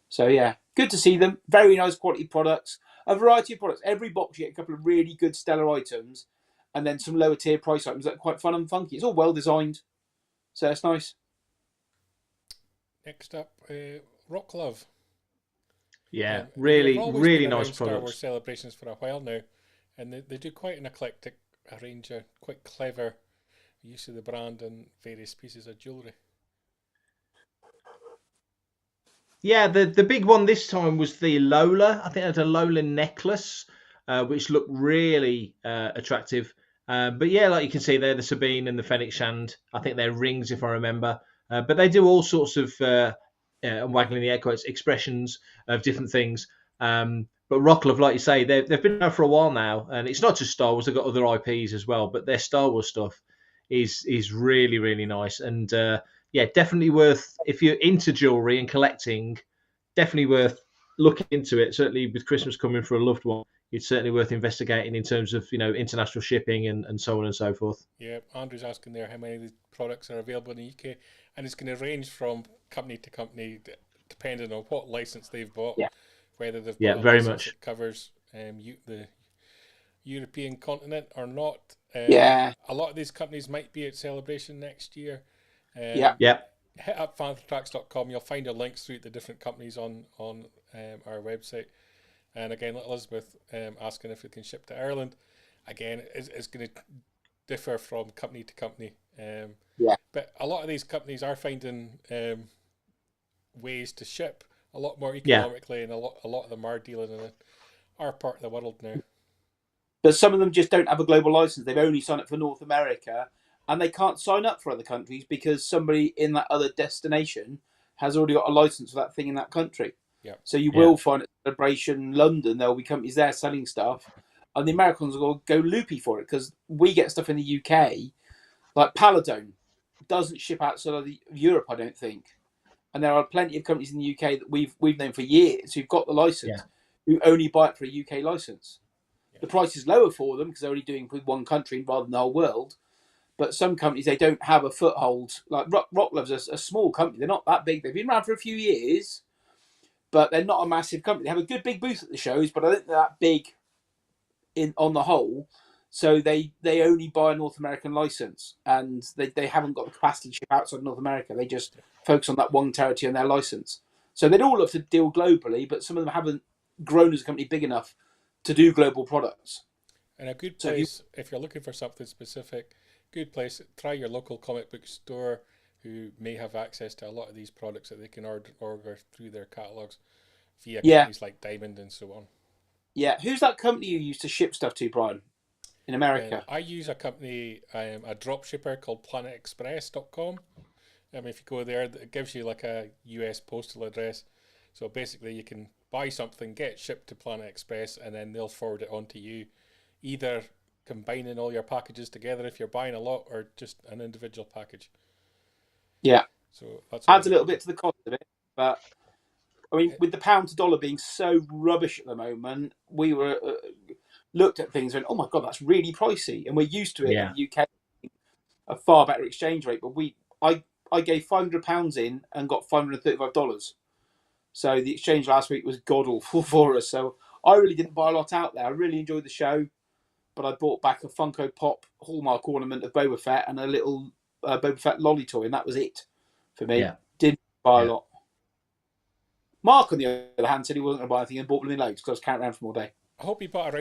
So yeah, good to see them. Very nice quality products. A variety of products. Every box you get a couple of really good stellar items, and then some lower tier price items that are quite fun and funky. It's all well designed. So it's nice. Next up, Rock Love. Yeah, really nice products. Star Wars celebrations for a while now, and they do quite an eclectic range of quite clever use of the brand and various pieces of jewellery. Yeah, the big one this time was the Lola. I think it had a Lola necklace, which looked really attractive. But yeah, like you can see there, the Sabine and the Fennec Shand. I think they're rings, if I remember. But they do all sorts of, I'm waggling the air quotes, expressions of different things. But Rocklove, like you say, they've been around for a while now, and it's not just Star Wars. They've got other IPs as well, but their Star Wars stuff is really really nice, and yeah, definitely worth if you're into jewelry and collecting. Definitely worth looking into it. Certainly with Christmas coming for a loved one, it's certainly worth investigating in terms of international shipping and so on and so forth. Yeah, Andrew's asking there how many of the products are available in the UK, and it's going to range from company to company depending on what license they've bought, Yeah. whether they've Yeah, bought a very license much. that covers the European continent or not. Yeah. A lot of these companies might be at Celebration next year. Yeah. Yeah, Hit up fantatracks.com. You'll find our links through the different companies on our website. And again, Elizabeth asking if we can ship to Ireland. Again, it's going to differ from company to company. Yeah. But a lot of these companies are finding ways to ship a lot more economically, and a lot of them are dealing in our part of the world now. But some of them just don't have a global license. They've only signed up for North America, and they can't sign up for other countries because somebody in that other destination has already got a license for that thing in that country. Yeah. So you will find at Celebration London, there will be companies there selling stuff, and the Americans will go loopy for it because we get stuff in the UK, like Paladone, doesn't ship outside of Europe, I don't think. And there are plenty of companies in the UK that we've known for years who've got the license, who only buy it for a UK license. The price is lower for them because they're only doing with one country rather than the whole world. But some companies, they don't have a foothold. Like Rocklove's a small company. They're not that big. They've been around for a few years, but they're not a massive company. They have a good big booth at the shows, but I don't think they're that big on the whole. So they only buy a North American license, and they haven't got the capacity to ship outside North America. They just focus on that one territory and their license. So they'd all love to deal globally, but some of them haven't grown as a company big enough to do global products. And a good place, if you're looking for something specific, good place, try your local comic book store who may have access to a lot of these products that they can order through their catalogues via companies like Diamond and so on. Yeah. Who's that company you used to ship stuff to, Brian, in America? I use a company, a drop shipper called planetexpress.com. If you go there, it gives you like a US postal address. So basically you can buy something, get it shipped to Planet Express, and then they'll forward it on to you, either combining all your packages together if you're buying a lot, or just an individual package. Yeah. So that's adds a little bit to the cost of it. But I mean, with the pound to dollar being so rubbish at the moment, we were looked at things and went, oh my God, that's really pricey. And we're used to it in the UK, a far better exchange rate. But I gave £500 in and got $535. So the exchange last week was god awful for us. So I really didn't buy a lot out there. I really enjoyed the show, but I bought back a Funko Pop Hallmark ornament of Boba Fett and a little Boba Fett lolly toy, and that was it for me. Didn't buy a lot. Mark, on the other hand, said he wasn't going to buy anything and bought blooming loads because I was carrying around from all day. I hope you bought a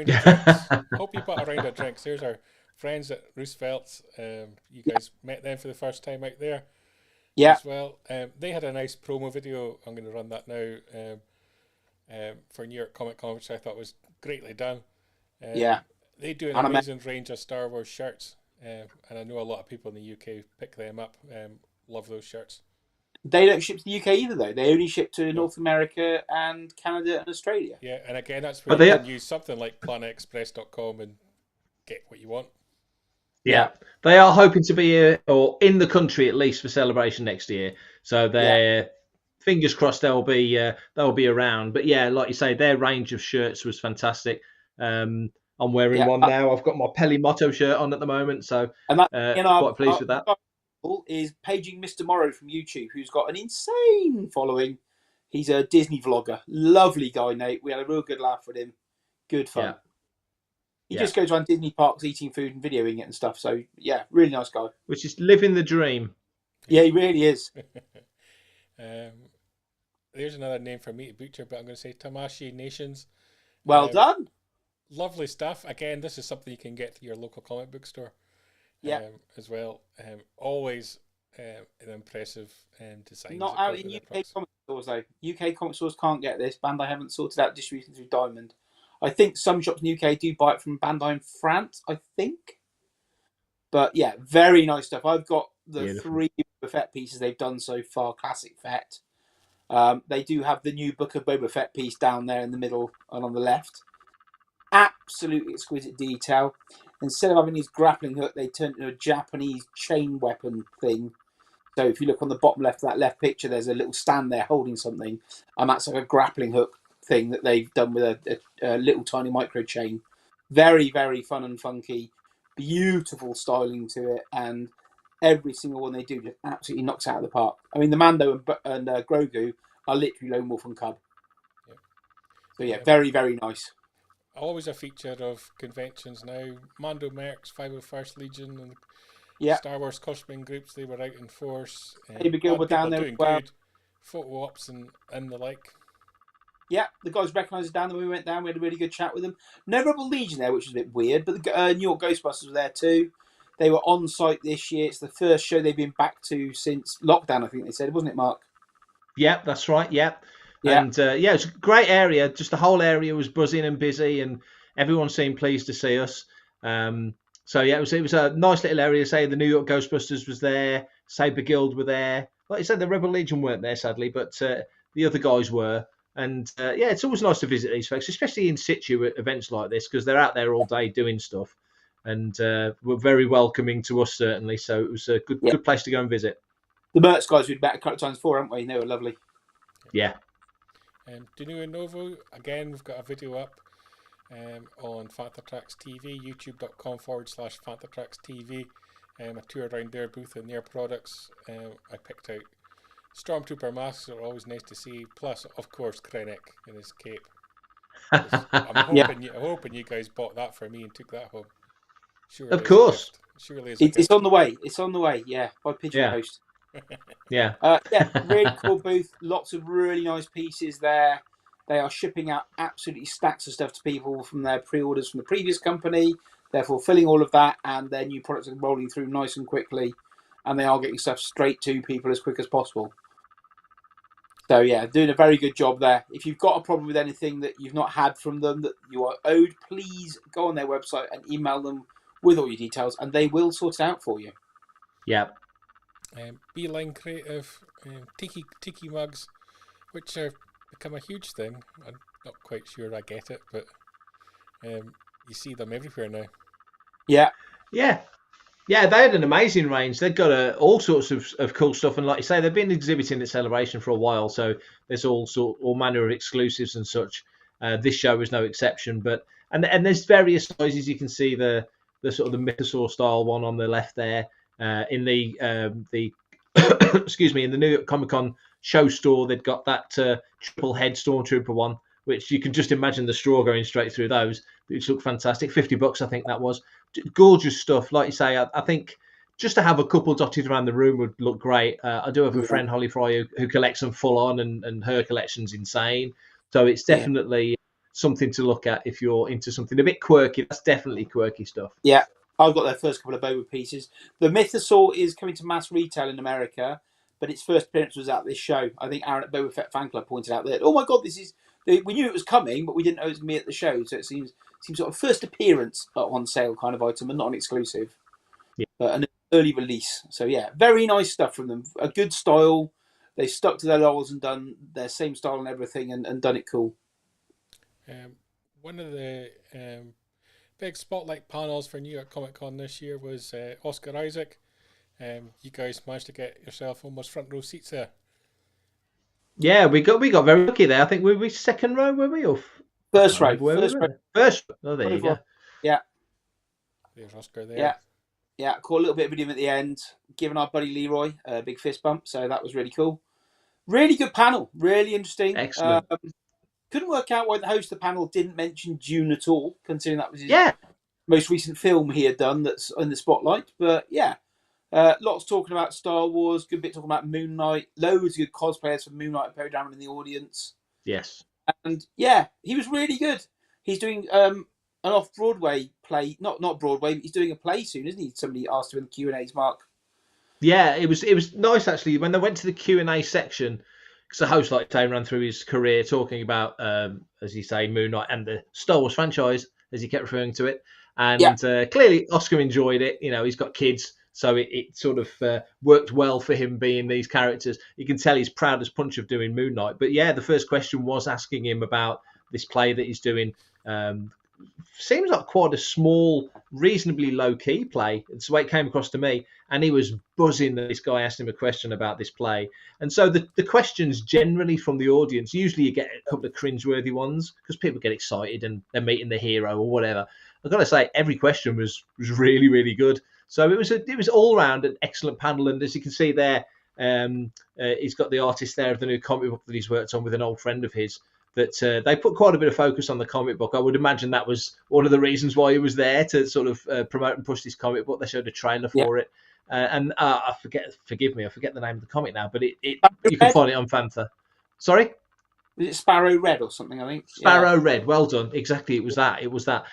round of drinks. There's our friends at Roosevelt's. You guys met them for the first time out there. Yeah. As well. They had a nice promo video. I'm going to run that now for New York Comic Con, which I thought was greatly done. They do an amazing range of Star Wars shirts, and I know a lot of people in the UK pick them up. Love those shirts. They don't ship to the UK either, though. They only ship to North America and Canada and Australia. Yeah, and again, that's where you can use something like planetexpress.com and get what you want. Yeah, they are hoping to be here, or in the country at least, for Celebration next year. So they're fingers crossed they'll be around. But yeah, like you say, their range of shirts was fantastic. I'm wearing one now. I've got my Peli Motto shirt on at the moment, so and that, quite pleased with that. Is Paging Mr. Morrow from YouTube, who's got an insane following. He's a Disney vlogger. Lovely guy, Nate. We had a real good laugh with him. Good fun. He just goes around Disney parks eating food and videoing it and stuff. So, yeah, really nice guy. Which is living the dream. Yeah, he really is. There's another name for me to butcher, but I'm going to say Tamashi Nations. Well done. Lovely stuff. Again, this is something you can get to your local comic book store. As well. Always an impressive design. Not out in UK comic stores, though. UK comic stores can't get this. Bandai haven't sorted out distribution through Diamond. I think some shops in the UK do buy it from Bandai in France, I think. But yeah, very nice stuff. I've got the 3 Fett pieces they've done so far. Classic Fett. They do have the new Book of Boba Fett piece down there in the middle and on the left. Absolutely exquisite detail. Instead of having his grappling hook, they turned into a Japanese chain weapon thing. So if you look on the bottom left of that left picture, there's a little stand there holding something, and that's like a grappling hook thing that they've done with a little tiny micro chain. Very, very fun and funky. Beautiful styling to it, and every single one they do just absolutely knocks out of the park. I mean, the Mando and Grogu are literally lone wolf and cub. Yeah. So yeah, very, very nice. Always a feature of conventions now. Mando Mercs, 501st Legion, and Yeah. Star Wars costuming groups, they were out in force. Abigail were down there doing as well. good. Photo ops and the like. Yeah, the guys recognised us down there. We went down. We had a really good chat with them. No Rebel Legion there, which was a bit weird, but the New York Ghostbusters were there too. They were on site this year. It's the first show they've been back to since lockdown, I think they said, wasn't it, Mark? Yep, that's right. Yep. Yeah. And it's a great area. Just the whole area was buzzing and busy, and everyone seemed pleased to see us. So yeah, it was a nice little area. Say the New York Ghostbusters was there, Saber Guild were there. Like you said, the Rebel Legion weren't there sadly, but the other guys were. And it's always nice to visit these folks, especially in situ at events like this, because they're out there all day doing stuff, and were very welcoming to us certainly. So it was a good place to go and visit. The Mercs guys we'd met a couple of times before, haven't we? They were lovely. Yeah. Dinu and Novo, again, we've got a video up on Fantatrax TV, youtube.com/Fantatrax TV. A tour around their booth and their products. I picked out Stormtrooper masks, are always nice to see. Plus, of course, Krennic in his cape. I'm hoping you guys bought that for me and took that home. Surely of course. Surely it's on the way. It's on the way. Yeah, by Pigeon Post. Yeah. Really cool booth. Lots of really nice pieces there. They are shipping out absolutely stacks of stuff to people from their pre-orders from the previous company. They're fulfilling all of that, and their new products are rolling through nice and quickly, and they are getting stuff straight to people as quick as possible. So yeah, doing a very good job there. If you've got a problem with anything that you've not had from them that you are owed, please go on their website and email them with all your details, and they will sort it out for you. Yeah. Beeline Creative tiki mugs, which have become a huge thing. I'm not quite sure I get it, but you see them everywhere now. Yeah. They had an amazing range. They've got all sorts of cool stuff, and like you say, they've been exhibiting at Celebration for a while, so there's all manner of exclusives and such. This show was no exception, but and there's various sizes. You can see the sort of the Mythosaur style one on the left there. In the excuse me, in the New York Comic Con show store, they've got that triple head Stormtrooper one, which you can just imagine the straw going straight through those, which look fantastic. $50, I think that was. Gorgeous stuff. Like you say, I think just to have a couple dotted around the room would look great. I do have a friend, Holly Fry, who collects them full on, and her collection's insane. So it's definitely something to look at if you're into something a bit quirky. That's definitely quirky stuff. Yeah. I've got their first couple of Boba pieces. The Mythosaur is coming to mass retail in America, but its first appearance was at this show. I think Aaron at Boba Fett Fan Club pointed out that, oh my God, we knew it was coming, but we didn't know it was going to be at the show. So it seems sort of first appearance on sale kind of item and not an exclusive. Yeah. An early release. So yeah, very nice stuff from them. A good style. They stuck to their laurels and done their same style and everything and done it cool. One of the big spotlight panels for New York Comic Con this year was Oscar Isaac. You guys managed to get yourself almost front row seats there. Yeah, we got very lucky there. I think we second row, were we? Or first row. First. Oh, there you go. Yeah. There's Oscar there. Yeah. Caught a little bit of him at the end, giving our buddy Leroy a big fist bump. So that was really cool. Really good panel. Really interesting. Excellent. Couldn't work out why the host of the panel didn't mention Dune at all, considering that was his most recent film he had done that's in the spotlight. But yeah, lots talking about Star Wars, good bit talking about Moon Knight, loads of good cosplayers from Moon Knight and Poe Dameron in the audience. Yes. And yeah, he was really good. He's doing an off-Broadway play, not Broadway, but he's doing a play soon, isn't he? Somebody asked him in the Q&A's, Mark. Yeah, it was nice actually when they went to the Q&A section. Because the host, like Tane, ran through his career talking about, as you say, Moon Knight and the Star Wars franchise, as he kept referring to it. And clearly Oscar enjoyed it. You know, he's got kids, So it sort of worked well for him being these characters. You can tell he's proud as punch of doing Moon Knight. But yeah, the first question was asking him about this play that he's doing. Seems like quite a small, reasonably low-key play. It's the way it came across to me. And he was buzzing that this guy asked him a question about this play. And so the questions generally from the audience, usually you get a couple of cringeworthy ones because people get excited and they're meeting the hero or whatever. I've got to say, every question was really, really good. So it was all round an excellent panel. And as you can see there, he's got the artist there of the new comic book that he's worked on with an old friend of his. That they put quite a bit of focus on the comic book. I would imagine that was one of the reasons why he was there, to sort of promote and push this comic book. They showed a trailer for it. I forgive me, I forget the name of the comic now, but you can find it on Fantha. Sorry? Was it Sparrow Red or something, I think? Sparrow Red, well done. Exactly, it was that.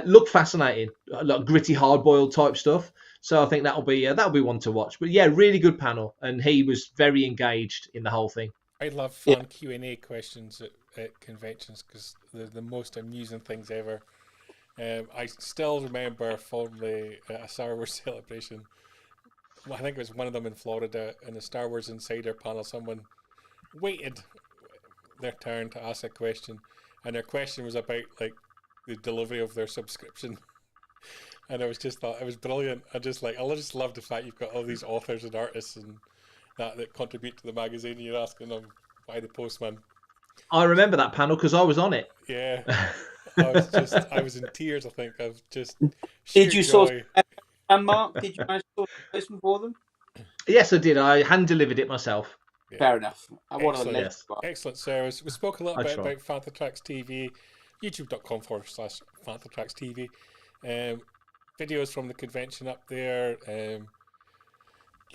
Looked fascinating, like gritty, hard-boiled type stuff. So I think that'll be one to watch. But yeah, really good panel, and he was very engaged in the whole thing. I love fun Q&A questions at conventions because they're the most amusing things ever. I still remember fondly a Star Wars celebration. I think it was one of them in Florida, in the Star Wars Insider panel. Someone waited their turn to ask a question, and their question was about like the delivery of their subscription. And I just thought it was brilliant. I just love the fact you've got all these authors and artists and that contribute to the magazine, and you're asking them why the postman. I remember that panel because I was on it. Yeah, I was in tears. I think of just. Did you joy. source and Mark? Did you manage to source a postman for them? Yes, I did. I hand delivered it myself. Yeah. Fair enough. Excellent service. We spoke a little bit about Fantha Tracks TV, youtube.com/Fantha Tracks TV. Videos from the convention up there.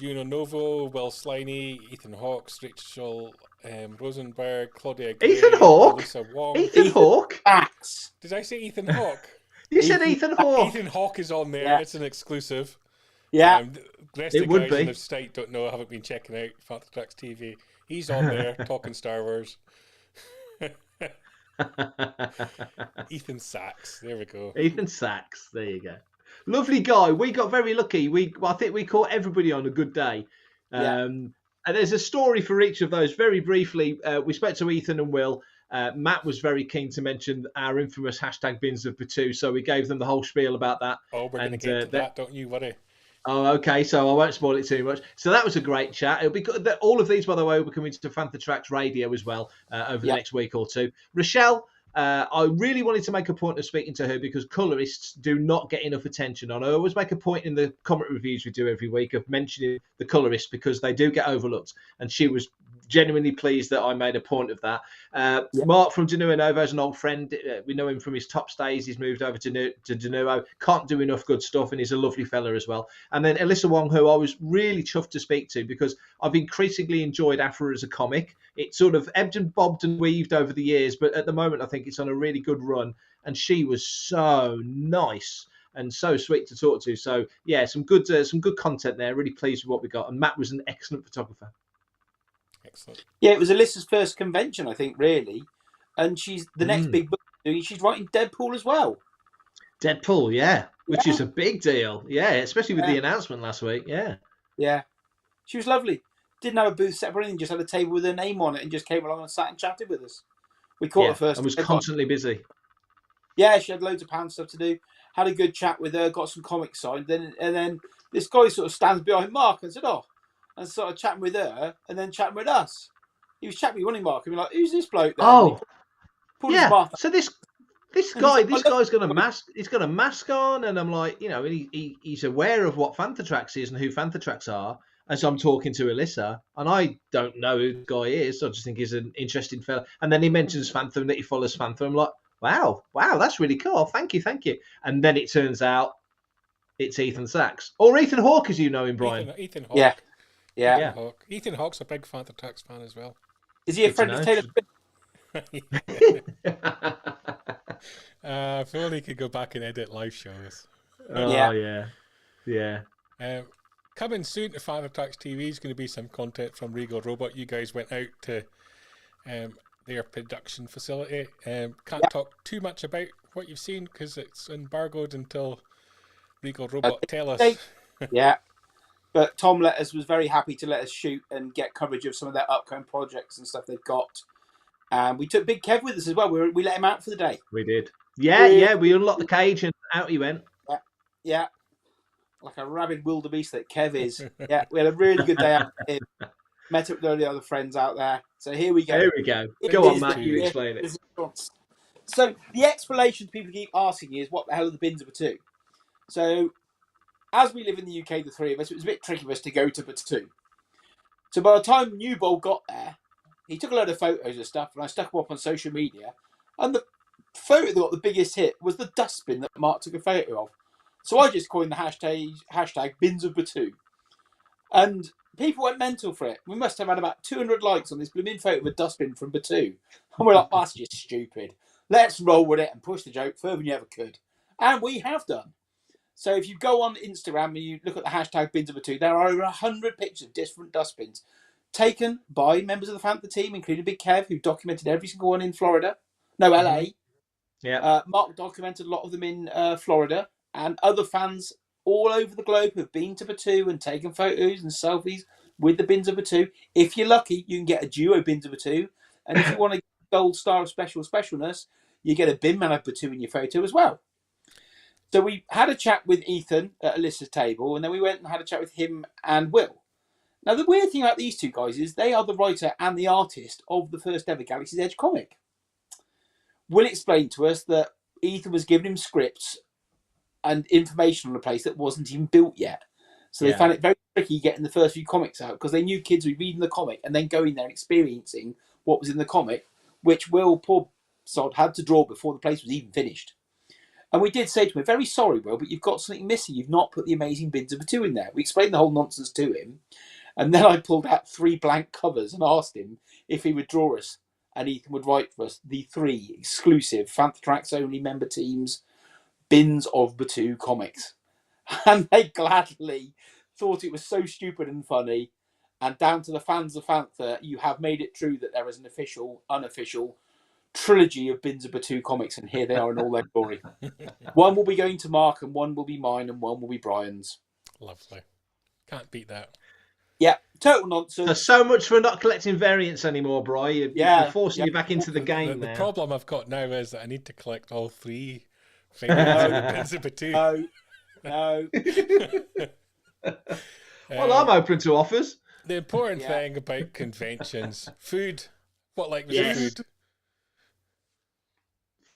Novo, Will Sliney, Ethan Hawke, Rachel Rosenberg, Claudia Gray, Ethan Hawke? Lisa Wong. Ethan Hawke? Did I say Ethan Hawke? You said Ethan Hawke. Ethan Hawke is on there. It's an exclusive. Yeah. The rest of the guys in the state don't know. I haven't been checking out Fantha Tracks TV. He's on there talking Star Wars. Ethan Sachs. There we go. Ethan Sachs. There you go. Lovely guy. We got very lucky. I think we caught everybody on a good day. And there's a story for each of those. Very briefly, we spoke to Ethan and Will. Matt was very keen to mention our infamous hashtag bins of Batu, so we gave them the whole spiel about that. Oh, we're going to get to that, don't you worry. Oh, okay, so I won't spoil it too much. So that was a great chat. It'll be good. All of these, by the way, will be coming to Fantha Tracks Radio as well over the next week or two. Rochelle, I really wanted to make a point of speaking to her because colourists do not get enough attention. And I always make a point in the comic reviews we do every week of mentioning the colourists because they do get overlooked. And she was genuinely pleased that I made a point of that. Mark from Denuo Novo is an old friend. We know him from his top stays. He's moved over to Denuo. Can't do enough good stuff, and he's a lovely fella as well. And then Alyssa Wong, who I was really chuffed to speak to because I've increasingly enjoyed Afra as a comic. It sort of ebbed and bobbed and weaved over the years, but at the moment I think it's on a really good run. And she was so nice and so sweet to talk to. So yeah, some good content there. Really pleased with what we got. And Matt was an excellent photographer. Excellent. Yeah, it was Alyssa's first convention, I think, really. And she's the next big book she's writing Deadpool as well. Deadpool, yeah. Which is a big deal. Yeah, especially with the announcement last week. Yeah. Yeah. She was lovely. Didn't have a booth set or anything, just had a table with her name on it and just came along and sat and chatted with us. We caught her first. And was constantly busy. Yeah, she had loads of pound stuff to do. Had a good chat with her, got some comics signed. And then this guy sort of stands behind Mark and said, and started chatting with her and then chatting with us. He was chatting with Running Mark and we were like, who's this bloke there? Oh, yeah. So this guy's got a mask. He's got a mask on, and I'm like, he's aware of what Fantha Tracks is and who Fantha Tracks are. And so I'm talking to Alyssa, and I don't know who the guy is. So I just think he's an interesting fella. And then he mentions Fantha and that he follows Fantha. I'm like, wow, that's really cool. Thank you. And then it turns out it's Ethan Sachs or Ethan Hawke, as you know him, Brian. Ethan Hawke. Yeah. Ethan Hawke's a big Fantha Tracks fan as well. Is he a friend of Taylor Swift? If only he could go back and edit live shows. Yeah. Coming soon to Fantha Tracks TV is going to be some content from Regal Robot. You guys went out to their production facility. Can't talk too much about what you've seen because it's embargoed until Regal Robot tell us. Yeah. But Tom was very happy to let us shoot and get coverage of some of their upcoming projects and stuff they've got. And we took Big Kev with us as well. We let him out for the day. We did. Yeah. We unlocked the cage and out he went. Yeah. Like a rabid wildebeest that Kev is. Yeah, we had a really good day out here. Met up with all the other friends out there. So here we go. There we go. Go on, Matt. You explain it. So the explanation people keep asking is, what the hell are the bins of Batu? So as we live in the UK, the three of us, it was a bit tricky for us to go to Batu. So by the time Newbold got there, he took a load of photos and stuff, and I stuck them up on social media. And the photo that got the biggest hit was the dustbin that Mark took a photo of. So I just coined the hashtag bins of Batu. And people went mental for it. We must have had about 200 likes on this blooming photo of a dustbin from Batu. And we're like, oh, that's just stupid. Let's roll with it and push the joke further than you ever could. And we have done. So if you go on Instagram and you look at the hashtag bins of Batu, there are over 100 pictures of different dustbins taken by members of the Fantha team, including Big Kev, who documented every single one in Florida. No, LA. Yeah. Mark documented a lot of them in Florida. And other fans all over the globe have been to Batu and taken photos and selfies with the bins of Batu. If you're lucky, you can get a duo bins of Batu. And if you want a gold star of specialness, you get a bin man of Batu in your photo as well. So we had a chat with Ethan at Alyssa's table, and then we went and had a chat with him and Will. Now, the weird thing about these two guys is they are the writer and the artist of the first ever Galaxy's Edge comic. Will explained to us that Ethan was giving him scripts and information on a place that wasn't even built yet. So they found it very tricky getting the first few comics out because they knew kids would be reading the comic and then going there and experiencing what was in the comic, which Will, poor sod, had to draw before the place was even finished. And we did say to him, very sorry, Will, but you've got something missing. You've not put the amazing bins of Batu in there. We explained the whole nonsense to him. And then I pulled out 3 blank covers and asked him if he would draw us. And Ethan would write for us the 3 exclusive Fantha Tracks only member teams bins of Batu comics. And they gladly thought it was so stupid and funny. And down to the fans of Fantha, you have made it true that there is an official, unofficial trilogy of bins of Batu comics, and here they are in all their glory. One will be going to Mark, and one will be mine, and one will be Brian's. Lovely. Can't beat that. Yeah, total nonsense. So much for not collecting variants anymore, Brian. You're forcing you back into the game The now. problem I've got now is that I need to collect all 3 bins of Batu. No. Well, I'm open to offers. The important thing about conventions, food. What was the food?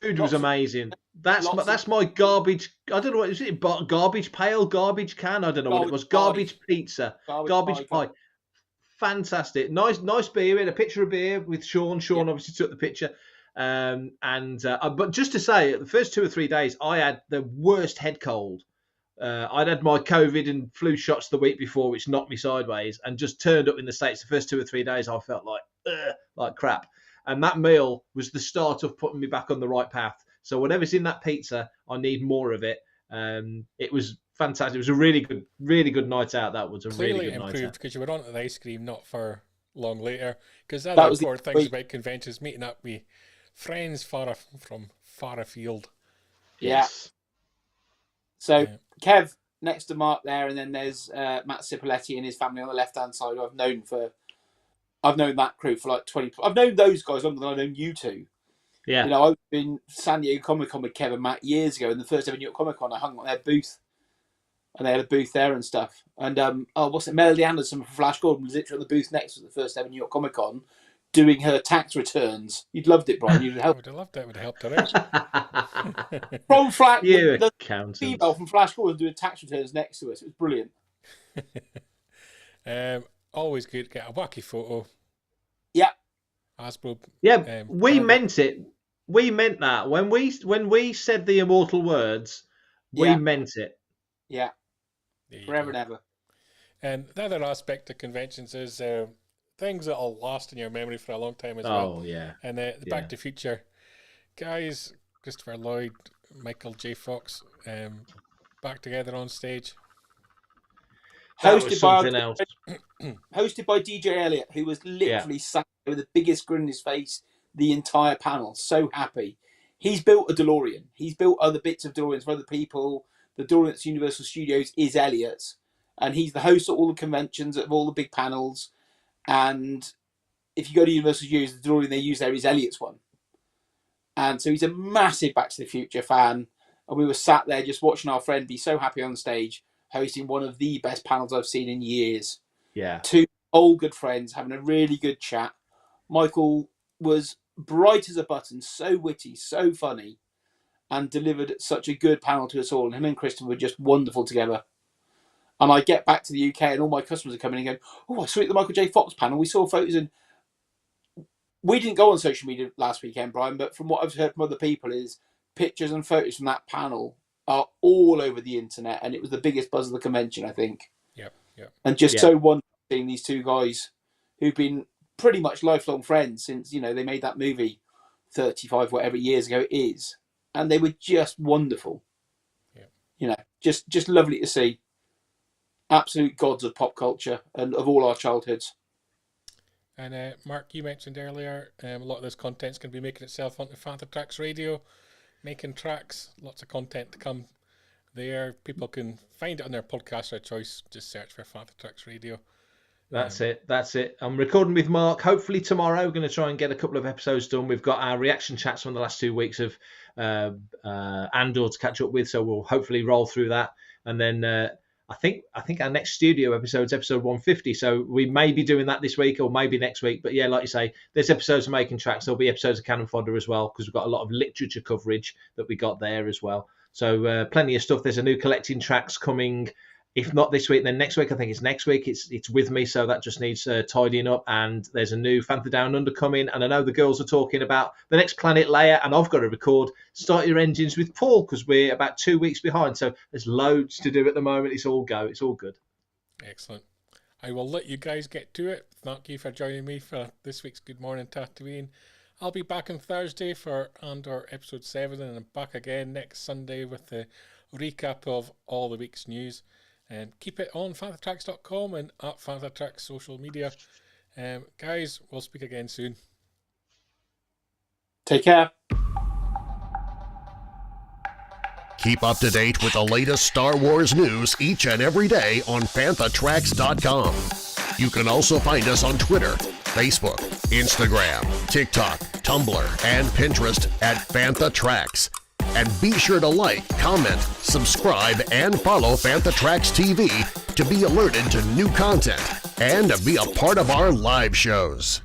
Food was amazing. That's my garbage. I don't know what is it. Garbage pail, garbage can. I don't know what it was. Garbage pizza, garbage pie. Fantastic. Nice beer. We had a picture of beer with Sean. Sean obviously took the picture. But just to say, the first 2 or 3 days, I had the worst head cold. I'd had my COVID and flu shots the week before, which knocked me sideways, and just turned up in the States. The first 2 or 3 days, I felt like crap. And that meal was the start of putting me back on the right path. So whatever's in that pizza, I need more of it. It was fantastic. It was a really good night out. That was a Clearly really good night out. because you were on to the ice cream not for long later. Because that was important things about conventions, meeting up with friends from far afield. Yes. So Kev next to Mark there, and then there's Matt Cipoletti and his family on the left-hand side. I've known that crew for like 20. I've known those guys longer than I've known you two. Yeah. You know, I was in San Diego Comic Con with Kev and Matt years ago, in the first ever New York Comic Con. I hung on their booth, and they had a booth there and stuff. And Melody Anderson from Flash Gordon was literally on the booth next to the first ever New York Comic Con, doing her tax returns. You'd loved it, Brian. You'd help. I would have loved it. I would have helped her out. From Flash, the female from Flash Gordon doing tax returns next to us. It was brilliant. Always good to get a wacky photo. Yeah. Hasbro. Yeah, we meant it. We meant that when we said the immortal words, we meant it. Yeah. Forever and ever. And the other aspect of conventions is things that will last in your memory for a long time as well. Oh, yeah. And the Back to the Future guys, Christopher Lloyd, Michael J. Fox, back together on stage. Hosted by DJ Elliott, who was literally sat there with the biggest grin on his face the entire panel. So happy. He's built a DeLorean. He's built other bits of DeLoreans for other people. The DeLorean at Universal Studios is Elliott's. and he's the host of all the conventions, of all the big panels. And if you go to Universal Studios, the drawing they use there is Elliot's one. And so he's a massive Back to the Future fan. And we were sat there just watching our friend be so happy on stage, hosting one of the best panels I've seen in years. Yeah. Two old good friends having a really good chat. Michael was bright as a button, so witty, so funny, and delivered such a good panel to us all. And him and Kristen were just wonderful together. And I get back to the UK and all my customers are coming and going, oh, I saw it at the Michael J. Fox panel. We saw photos. And we didn't go on social media last weekend, Brian, but from what I've heard from other people is pictures and photos from that panel are all over the internet. And it was the biggest buzz of the convention, I think. Yep. And just so wonderful seeing these two guys who've been pretty much lifelong friends since, they made that movie 35, whatever years ago it is. And they were just wonderful. Yeah. Just lovely to see. Absolute gods of pop culture and of all our childhoods. And Mark, you mentioned earlier, a lot of this content's going to be making itself onto Panther Tracks Radio, making tracks, lots of content to come there. People can find it on their podcast of choice. Just search for Panther Tracks Radio. That's it. I'm recording with Mark. Hopefully tomorrow we're going to try and get a couple of episodes done. We've got our reaction chats from the last 2 weeks of Andor to catch up with, so we'll hopefully roll through that. And then I think our next studio episode is episode 150, so we may be doing that this week or maybe next week. But yeah, like you say, there's episodes of Making Tracks. There'll be episodes of Cannon Fodder as well, because we've got a lot of literature coverage that we got there as well. So plenty of stuff. There's a new Collecting Tracks coming. If not this week, then next week. I think it's next week. It's with me, so that just needs tidying up. And there's a new Fantha Down Under coming. And I know the girls are talking about the next Planet Layer, and I've got to record Start Your Engines with Paul because we're about 2 weeks behind. So there's loads to do at the moment. It's all go. It's all good. Excellent. I will let you guys get to it. Thank you for joining me for this week's Good Morning Tatooine. I'll be back on Thursday for Andor episode 7, and I'm back again next Sunday with the recap of all the week's news. And keep it on FanthaTracks.com and at FanthaTracks social media. Guys, we'll speak again soon. Take care. Keep up to date with the latest Star Wars news each and every day on FanthaTracks.com. You can also find us on Twitter, Facebook, Instagram, TikTok, Tumblr, and Pinterest at FanthaTracks. And be sure to like, comment, subscribe, and follow Fantha Tracks TV to be alerted to new content and be a part of our live shows.